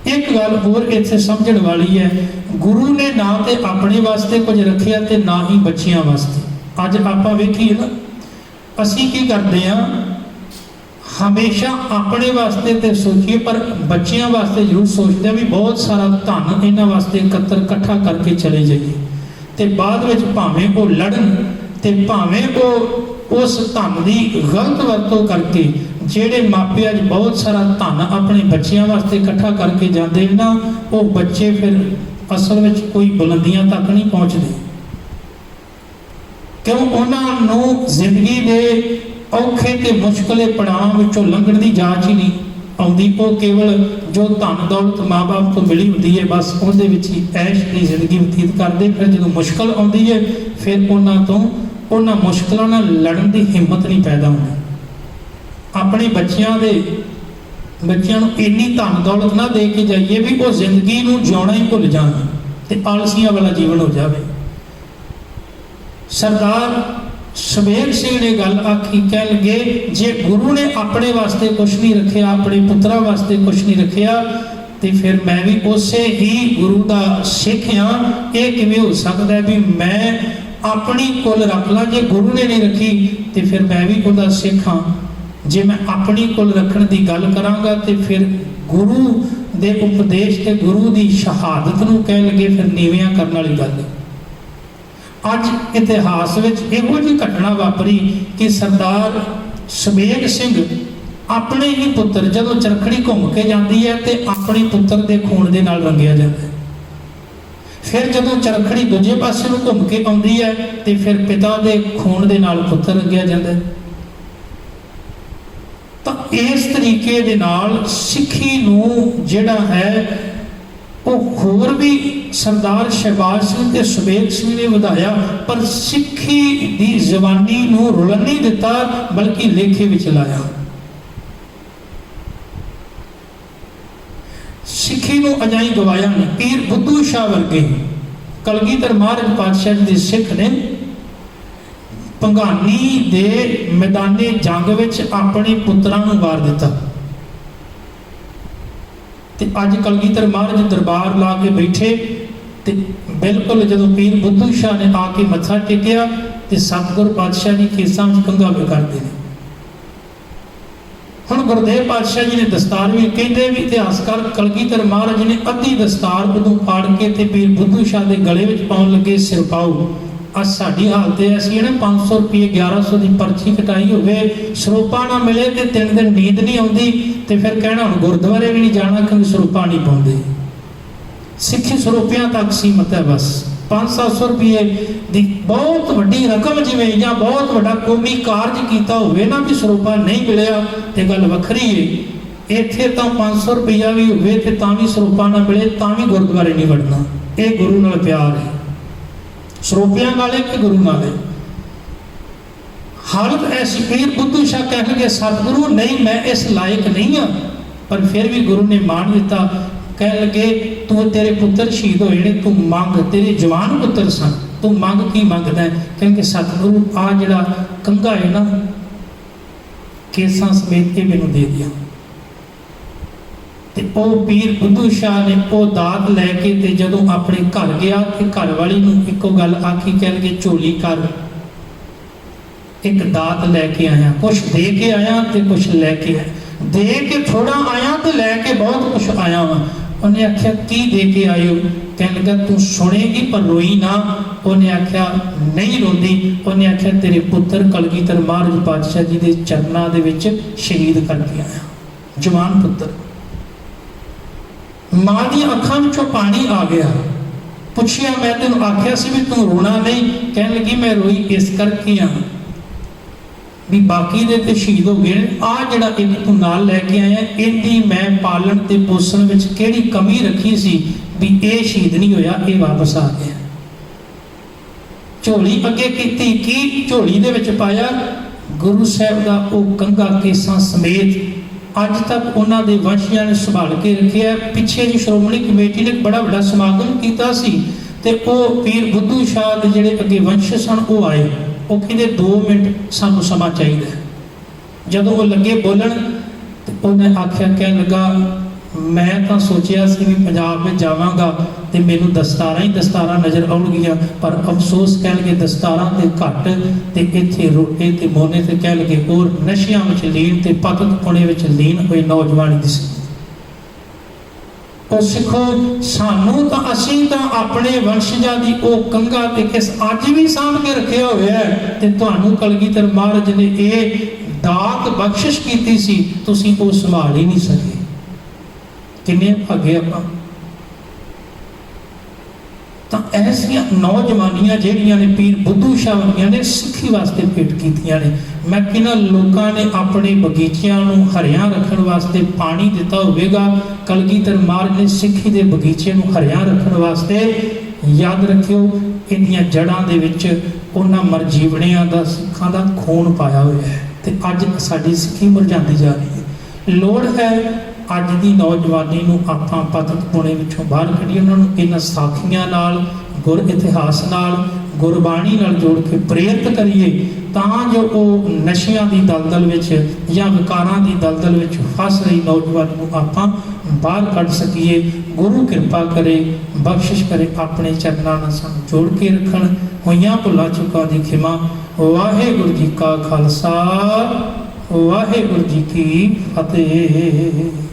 ਇੱਕ ਗੱਲ ਹੋਰ ਇੱਥੇ ਸਮਝਣ ਵਾਲੀ ਹੈ, ਗੁਰੂ ਨੇ ਨਾ ਤੇ ਆਪਣੇ ਵਾਸਤੇ ਕੁਝ ਰੱਖਿਆ ਤੇ ਨਾ ਹੀ ਬੱਚਿਆਂ ਵਾਸਤੇ। ਅੱਜ ਆਪਾਂ ਵੇਖੀਏ ਨਾ, ਅਸੀਂ ਕੀ ਕਰਦੇ ਹਾਂ, ਹਮੇਸ਼ਾ ਆਪਣੇ ਵਾਸਤੇ ਤੇ ਸੋਚੀਏ ਪਰ ਬੱਚਿਆਂ ਵਾਸਤੇ ਜ਼ਰੂਰ ਸੋਚਦੇ ਹਾਂ ਵੀ ਬਹੁਤ ਸਾਰਾ ਧਨ ਇਹਨਾਂ ਵਾਸਤੇ ਇਕੱਠਾ ਕਰਕੇ ਚਲੇ ਜਾਈਏ, ਤੇ ਬਾਅਦ ਵਿੱਚ ਭਾਵੇਂ ਉਹ ਲੜਨ ਤੇ ਭਾਵੇਂ ਉਹ ਉਸ ਧਨ ਦੀ ਗਲਤ ਵਰਤੋਂ ਕਰਕੇ, ਜਿਹੜੇ ਮਾਪੇ ਅੱਜ ਬਹੁਤ ਸਾਰਾ ਧਨ ਆਪਣੇ ਬੱਚਿਆਂ ਵਾਸਤੇ ਇਕੱਠਾ ਕਰਕੇ ਜਾਂਦੇ ਨਾ, ਉਹ ਬੱਚੇ ਫਿਰ ਅਸਲ ਵਿੱਚ ਕੋਈ ਬੁਲੰਦੀਆਂ ਤੱਕ ਨਹੀਂ ਪਹੁੰਚਦੇ, ਕਿਉਂ ਉਹਨਾਂ ਨੂੰ ਜ਼ਿੰਦਗੀ ਦੇ ਔਖੇ ਤੇ ਮੁਸ਼ਕਲੇ ਪੜਾਵਾਂ ਵਿੱਚੋਂ ਲੰਘਣ ਦੀ ਜਾਂਚ ਹੀ ਨਹੀਂ ਆਉਂਦੀ। ਉਹ ਕੇਵਲ ਜੋ ਧਨ ਦੌਲਤ ਮਾਂ-ਬਾਪ ਤੋਂ ਮਿਲੀ ਹੁੰਦੀ ਹੈ, ਬਸ ਉਹਦੇ ਵਿੱਚ ਹੀ ਐਸ਼ ਦੀ ਜ਼ਿੰਦਗੀ ਬਤੀਤ ਕਰਦੇ। ਫਿਰ ਜਦੋਂ ਮੁਸ਼ਕਲ ਆਉਂਦੀ ਹੈ, ਫਿਰ ਉਹਨਾਂ ਮੁਸ਼ਕਲਾਂ ਨਾਲ ਲੜਨ ਦੀ ਹਿੰਮਤ ਨਹੀਂ ਪੈਦਾ ਹੁੰਦੀ। ਆਪਣੇ ਬੱਚਿਆਂ ਨੂੰ ਇੰਨੀ ਧਨ ਦੌਲਤ ਨਾ ਦੇ ਕੇ ਜਾਈਏ ਵੀ ਉਹ ਜ਼ਿੰਦਗੀ ਨੂੰ ਜਿਉਣਾ ਹੀ ਭੁੱਲ ਜਾਣ ਤੇ ਆਲਸੀਆਂ ਵਾਲਾ ਜੀਵਨ ਹੋ ਜਾਵੇ। ਸਰਦਾਰ ਸਵੇਗ ਸਿੰਘ ਨੇ ਗੱਲ ਆਖੀ, ਕਹਿ ਲਗੇ ਜੇ ਗੁਰੂ ਨੇ ਆਪਣੇ ਵਾਸਤੇ ਕੁਛ ਨਹੀਂ ਰੱਖਿਆ, ਆਪਣੇ ਪੁੱਤਰਾਂ ਵਾਸਤੇ ਕੁਛ ਨਹੀਂ ਰੱਖਿਆ, ਤੇ ਫਿਰ ਮੈਂ ਵੀ ਉਸੇ ਹੀ ਗੁਰੂ ਦਾ ਸਿੱਖ ਹਾਂ। ਇਹ ਕਿਵੇਂ ਹੋ ਸਕਦਾ ਹੈ ਵੀ ਮੈਂ ਆਪਣੀ ਕੁੱਲ ਰੱਖ ਲਾਂ? ਜੇ ਗੁਰੂ ਨੇ ਨਹੀਂ ਰੱਖੀ ਤੇ ਫਿਰ ਮੈਂ ਵੀ ਉਹਦਾ ਸਿੱਖ ਹਾਂ। ਜੇ ਮੈਂ ਆਪਣੀ ਕੁੱਲ ਰੱਖਣ ਦੀ ਗੱਲ ਕਰਾਂਗਾ ਤੇ ਫਿਰ ਗੁਰੂ ਦੇ ਉਪਦੇਸ਼ ਤੇ ਗੁਰੂ ਦੀ ਸ਼ਹਾਦਤ ਨੂੰ ਕਹਿ ਲਗੇ ਫਿਰ ਨੀਵਿਆਂ ਕਰਨ ਵਾਲੀ ਗੱਲ ਹੈ। ਅੱਜ ਇਤਿਹਾਸ ਵਿੱਚ ਇਹੋ ਜਿਹੀ ਘਟਨਾ ਵਾਪਰੀ ਕਿ ਸਰਦਾਰ ਸਵੇਗ ਸਿੰਘ ਆਪਣੇ ਹੀ ਪੁੱਤਰ, ਜਦੋਂ ਚਰਖੜੀ ਘੁੰਮ ਕੇ ਜਾਂਦੀ ਹੈ ਤੇ ਆਪਣੇ ਪੁੱਤਰ ਦੇ ਖੂਨ ਦੇ ਨਾਲ ਰੰਗਿਆ ਜਾਂਦਾ ਹੈ। ਫਿਰ ਜਦੋਂ ਚਰਖੜੀ ਦੂਜੇ ਪਾਸੇ ਨੂੰ ਘੁੰਮ ਕੇ ਆਉਂਦੀ ਹੈ ਤੇ ਫਿਰ ਪਿਤਾ ਦੇ ਖੂਨ ਦੇ ਨਾਲ ਪੁੱਤਰ ਰੰਗਿਆ ਜਾਂਦਾ ਹੈ। ਤਾਂ ਇਸ ਤਰੀਕੇ ਦੇ ਨਾਲ ਸਿੱਖੀ ਨੂੰ ਜਿਹੜਾ ਹੈ ਉਹ ਹੋਰ ਵੀ ਸਰਦਾਰ ਸ਼ਹਿਬਾਜ਼ ਸਿੰਘ ਤੇ ਸਵੇਗ ਸਿੰਘ ਨੇ ਵਧਾਇਆ, ਪਰ ਸਿੱਖੀ ਦੀ ਜ਼ਬਾਨੀ ਨੂੰ ਰੁਲਣ ਨਹੀਂ ਦਿੱਤਾ, ਬਲਕਿ ਲੇਖੇ ਵਿੱਚ ਲਾਇਆ। ਸਿੱਖੀ ਨੂੰ ਅਜਾਈ ਗਵਾਇਆ ਨਹੀਂ। ਪੀਰ ਬੁੱਧੂ ਸ਼ਾਹ ਵਰਗੇ ਕਲਗੀਧਰ ਮਹਾਰਾਜ ਪਾਤਸ਼ਾਹ ਜੀ ਦੇ ਸਿੱਖ ਨੇ ਭੰਗਾਨੀ ਦੇ ਮੈਦਾਨੇ ਜੰਗ ਵਿੱਚ ਆਪਣੇ ਪੁੱਤਰਾਂ ਨੂੰ ਵਾਰ ਦਿੱਤਾ, ਤੇ ਅੱਜ ਕਲਗੀਧਰ ਮਹਾਰਾਜ ਦਰਬਾਰ ਲਾ ਕੇ ਬੈਠੇ ਤੇ ਬਿਲਕੁਲ ਜਦੋਂ ਪੀਰ ਬੁੱਧੂ ਸ਼ਾਹ ਨੇ ਆ ਕੇ ਮੱਥਾ ਟੇਕਿਆ ਤੇ ਸਤਿਗੁਰ ਪਾਤਸ਼ਾਹ ਜੀ ਕੇਸਾਂ ਵਿੱਚ ਕੰਘਾ ਕਰਦੇ ਨੇ। ਹੁਣ ਗੁਰਦੇਵ ਪਾਤਸ਼ਾਹ ਜੀ ਨੇ ਦਸਤਾਰ ਵੀ ਕਹਿੰਦੇ ਵੀ ਇਤਿਹਾਸਕਾਰ ਕਲਗੀਧਰ ਮਹਾਰਾਜ ਨੇ ਅੱਧੀ ਦਸਤਾਰ ਉਦੋਂ ਪਾੜ ਕੇ ਤੇ ਪੀਰ ਬੁੱਧੂ ਸ਼ਾਹ ਦੇ ਗਲੇ ਵਿੱਚ ਪਾਉਣ ਲੱਗੇ, ਸਿਰ ਪਾਓ। ਅੱਜ ਸਾਡੀ ਹਾਲਤ ਇਹ ਅਸੀਂ ਨਾ 500 ਰੁਪਏ 1100 ਦੀ ਪਰਚੀ ਕਟਾਈ ਹੋਵੇ, ਸਰੂਪਾ ਨਾ ਮਿਲੇ ਤੇ 3 ਦਿਨ ਨੀਂਦ ਨਹੀਂ ਆਉਂਦੀ, ਤੇ ਫਿਰ ਕਹਿਣਾ ਹੁਣ ਗੁਰਦੁਆਰੇ ਵੀ ਨਹੀਂ ਜਾਣਾ ਕਿਉਂਕਿ ਸਰੂਪਾ ਨਹੀਂ ਪਾਉਂਦੇ। ਸਿੱਖੀ ਸਰੂਪਿਆਂ ਤੱਕ ਸੀਮਤ ਹੈ, ਬਸ 500-700 ਰੁਪਏ ਦੀ ਬਹੁਤ ਵੱਡੀ ਰਕਮ ਜਿਵੇਂ ਜਾਂ ਬਹੁਤ ਵੱਡਾ ਕੌਮੀ ਕਾਰਜ ਕੀਤਾ ਹੋਵੇ ਨਾ ਵੀ ਸਰੂਪਾ ਨਹੀਂ ਮਿਲਿਆ ਤੇ ਗੱਲ ਵੱਖਰੀ ਹੈ। ਇੱਥੇ ਤਾਂ 500 ਰੁਪਇਆ ਵੀ ਹੋਵੇ ਤੇ ਤਾਂ ਵੀ ਸਰੂਪਾ ਨਾ ਮਿਲੇ ਤਾਂ ਵੀ ਗੁਰਦੁਆਰੇ ਨਹੀਂ ਵੜਨਾ। ਇਹ ਗੁਰੂ ਨਾਲ ਪਿਆਰ ਹੈ, ਸਰੂਪਿਆਂ ਨਾਲ ਕਿ ਗੁਰੂ ਨਾਲ ਹੈ। ਹਾਲਤ ਐਸੀ, ਪੀਰ ਬੁੱਧੂ ਸ਼ਾਹ ਕਹਿਣਗੇ ਸਤਿਗੁਰੂ ਨਹੀਂ ਮੈਂ ਇਸ ਲਾਇਕ ਨਹੀਂ ਹਾਂ, ਪਰ ਫਿਰ ਵੀ ਗੁਰੂ ਨੇ ਮਾਣ ਦਿੱਤਾ। ਕਹਿਣ ਲੱਗੇ ਤੂੰ, ਤੇਰੇ ਪੁੱਤਰ ਸ਼ਹੀਦ ਹੋਏ ਨੇ, ਤੂੰ ਮੰਗ, ਤੇਰੇ ਜਵਾਨ ਪੁੱਤਰ ਸਨ, ਤੂੰ ਮੰਗ ਕੀ ਮੰਗਦਾ ਹੈ? ਕਹਿੰਗੇ ਸਤਿਗੁਰੂ ਆ ਜਿਹੜਾ ਕੰਘਾ ਹੈ ਨਾ ਕੇਸਾਂ ਸਮੇਤ ਇਹ ਮੈਨੂੰ ਦੇ ਦਿਆ। ਤੇ ਉਹ ਪੀਰ ਬੁੱਧੂ ਸ਼ਾਹ ਨੇ ਉਹ ਦਾਤ ਲੈ ਕੇ ਤੇ ਜਦੋਂ ਆਪਣੇ ਘਰ ਗਿਆ ਤੇ ਘਰ ਵਾਲੀ ਨੂੰ ਇੱਕੋ ਗੱਲ ਆਖੀ, ਕਹਿ ਲਗੇ ਝੋਲੀ ਕਰ, ਇੱਕ ਦਾਤ ਲੈ ਕੇ ਆਇਆ, ਕੁਛ ਦੇ ਕੇ ਆਇਆ ਤੇ ਕੁਛ ਲੈ ਕੇ ਆਇਆ। ਦੇ ਕੇ ਥੋੜਾ ਆਇਆ ਤੇ ਲੈ ਕੇ ਬਹੁਤ ਕੁਛ ਆਇਆ ਵਾ। ਉਹਨੇ ਆਖਿਆ ਕੀ ਦੇ ਕੇ ਆਇਓ? ਕਹਿਣ ਲੱਗਾ ਤੂੰ ਸੁਣੇਗੀ ਪਰ ਰੋਈ ਨਾ। ਉਹਨੇ ਆਖਿਆ ਨਹੀਂ ਰੋਂਦੀ। ਉਹਨੇ ਆਖਿਆ ਤੇਰੇ ਪੁੱਤਰ ਕਲਗੀਧਰ ਮਹਾਰਾਜ ਪਾਤਸ਼ਾਹ ਜੀ ਦੇ ਚਰਨਾਂ ਦੇ ਵਿੱਚ ਸ਼ਹੀਦ ਕਰਕੇ ਆਇਆ, ਜਵਾਨ ਪੁੱਤਰ। ਮਾਂ ਦੀਆਂ ਅੱਖਾਂ ਵਿੱਚੋਂ ਪਾਣੀ ਆ ਗਿਆ। ਪੁੱਛਿਆ ਮੈਂ ਤੈਨੂੰ ਆਖਿਆ ਸੀ ਵੀ ਤੂੰ ਰੋਣਾ ਨਹੀਂ? ਕਹਿਣ ਲੱਗੀ ਮੈਂ ਰੋਈ ਇਸ ਕਰਕੇ ਆ ਵੀ ਬਾਕੀ ਦੇ ਤੇ ਸ਼ਹੀਦ ਹੋ ਗਏ, ਆ ਜਿਹੜਾ ਇੱਕ ਤੂੰ ਨਾਲ ਲੈ ਕੇ ਆਇਆ ਇਹਦੀ ਮੈਂ ਪਾਲਣ ਤੇ ਪੋਸ਼ਣ ਵਿੱਚ ਕਿਹੜੀ ਕਮੀ ਰੱਖੀ ਸੀ ਵੀ ਇਹ ਸ਼ਹੀਦ ਨਹੀਂ ਹੋਇਆ, ਇਹ ਵਾਪਸ ਆ ਗਿਆ। ਝੋਲੀ ਅੱਗੇ ਕੀਤੀ, ਕੀ ਝੋਲੀ ਦੇ ਵਿੱਚ ਪਾਇਆ? ਗੁਰੂ ਸਾਹਿਬ ਦਾ ਉਹ ਕੰਘਾ ਕੇਸਾਂ ਸਮੇਤ ਅੱਜ ਤੱਕ ਉਹਨਾਂ ਦੇ ਵੰਸ਼ੀਆਂ ਨੇ ਸੰਭਾਲ ਕੇ ਰੱਖਿਆ। ਪਿੱਛੇ ਜੀ ਸ਼੍ਰੋਮਣੀ ਕਮੇਟੀ ਨੇ ਬੜਾ ਵੱਡਾ ਸਮਾਗਮ ਕੀਤਾ ਸੀ ਤੇ ਉਹ ਪੀਰ ਬੁੱਧੂ ਸ਼ਾਹ ਦੇ ਜਿਹੜੇ ਅੱਗੇ ਵੰਸ਼ ਸਨ ਉਹ ਆਏ। ਉਹ ਕਹਿੰਦੇ 2 ਮਿੰਟ ਸਾਨੂੰ ਸਮਾਂ ਚਾਹੀਦਾ। ਜਦੋਂ ਉਹ ਲੱਗੇ ਬੋਲਣ ਤੇ ਉਹਨੇ ਆਖਿਆ, ਕਹਿਣ ਲੱਗਾ, ਮੈਂ ਤਾਂ ਸੋਚਿਆ ਸੀ ਵੀ ਪੰਜਾਬ ਵਿੱਚ ਜਾਵਾਂਗਾ ਤੇ ਮੈਨੂੰ ਦਸਤਾਰਾਂ ਨਜ਼ਰ ਆਉਣਗੀਆਂ, ਪਰ ਅਫਸੋਸ ਕਹਿਣਗੇ ਦਸਤਾਰਾਂ ਤੇ ਘੱਟ ਤੇ ਇੱਥੇ ਰੋਟੇ ਤੇ ਮੋਨੇ ਤੇ ਕਹਿ ਲਗੇ ਹੋਰ ਨਸ਼ਿਆਂ ਵਿੱਚ ਲੀਨ ਤੇ ਪਤਕਪੁਣੇ ਵਿੱਚ ਲੀਨ ਹੋਏ ਨੌਜਵਾਨ ਦਿਸੇ। ਉਹ ਸਿੱਖੋ, ਸਾਨੂੰ ਤਾਂ ਅਸੀਂ ਤਾਂ ਆਪਣੇ ਵੰਸ਼ਜਾਂ ਦੀ ਉਹ ਕੰਘਾ ਤੇ ਕਿਸ ਅੱਜ ਵੀ ਸਾਂਭ ਕੇ ਰੱਖਿਆ ਹੋਇਆ ਹੈ, ਤੇ ਤੁਹਾਨੂੰ ਕਲਗੀਧਰ ਮਹਾਰਾਜ ਨੇ ਇਹ ਦਾਤ ਬਖਸ਼ਿਸ਼ ਕੀਤੀ ਸੀ, ਤੁਸੀਂ ਉਹ ਸੰਭਾਲ ਹੀ ਨਹੀਂ ਸਕੇ। ਕਿੰਨੇ ਭਾਗੇ ਆਪਾਂ। ਤਾਂ ਐਸੀਆਂ ਨੌਜਵਾਨੀਆਂ ਜਿਹੜੀਆਂ ਨੇ ਪੀਰ ਬੁੱਧੂ ਸ਼ਾਹ ਵਰਗਿਆਂ ਨੇ ਸਿੱਖੀ ਵਾਸਤੇ ਭੇਟ ਕੀਤੀਆਂ ਨੇ। ਮੈਂ ਕਿਹਨਾਂ ਲੋਕਾਂ ਨੇ ਆਪਣੇ ਬਗੀਚਿਆਂ ਨੂੰ ਹਰਿਆ ਰੱਖਣ ਵਾਸਤੇ ਪਾਣੀ ਦਿੱਤਾ ਹੋਵੇਗਾ, ਕਲਗੀਧਰ ਮਹਾਰਾਜ ਨੇ ਸਿੱਖੀ ਦੇ ਬਗੀਚੇ ਨੂੰ ਹਰਿਆ ਰੱਖਣ ਵਾਸਤੇ, ਯਾਦ ਰੱਖਿਓ, ਇਹਦੀਆਂ ਜੜ੍ਹਾਂ ਦੇ ਵਿੱਚ ਉਹਨਾਂ ਮਰਜੀਵਣਿਆਂ ਦਾ ਸਿੱਖਾਂ ਦਾ ਖੂਨ ਪਾਇਆ ਹੋਇਆ ਹੈ। ਤੇ ਅੱਜ ਸਾਡੀ ਸਿੱਖੀ ਮੁਰਝਾਉਂਦੀ ਜਾ ਰਹੀ ਹੈ। ਲੋੜ ਹੈ ਅੱਜ ਦੀ ਨੌਜਵਾਨੀ ਨੂੰ ਆਪਾਂ ਪਤਕਪੁਣੇ ਵਿੱਚੋਂ ਬਾਹਰ ਕੱਢੀਏ, ਉਹਨਾਂ ਨੂੰ ਇਹਨਾਂ ਸਾਖੀਆਂ ਨਾਲ, ਗੁਰ ਇਤਿਹਾਸ ਨਾਲ, ਗੁਰਬਾਣੀ ਨਾਲ ਜੋੜ ਕੇ ਪ੍ਰੇਰਿਤ ਕਰੀਏ, ਤਾਂ ਜੋ ਉਹ ਨਸ਼ਿਆਂ ਦੀ ਦਲਦਲ ਵਿੱਚ ਜਾਂ ਵਿਕਾਰਾਂ ਦੀ ਦਲਦਲ ਵਿੱਚ ਫਸ ਰਹੀ ਨੌਜਵਾਨੀ ਨੂੰ ਆਪਾਂ ਬਾਹਰ ਕੱਢ ਸਕੀਏ। ਗੁਰੂ ਕਿਰਪਾ ਕਰੇ, ਬਖਸ਼ਿਸ਼ ਕਰੇ, ਆਪਣੇ ਚਰਨਾਂ ਨਾਲ ਸਾਨੂੰ ਜੋੜ ਕੇ ਰੱਖਣ। ਹੋਈਆਂ ਭੁੱਲਾਂ ਚੁੱਕਾਂ ਦੀ ਖਿਮਾ। ਵਾਹਿਗੁਰੂ ਜੀ ਕਾ ਖਾਲਸਾ, ਵਾਹਿਗੁਰੂ ਜੀ ਕੀ ਫਤਿਹ।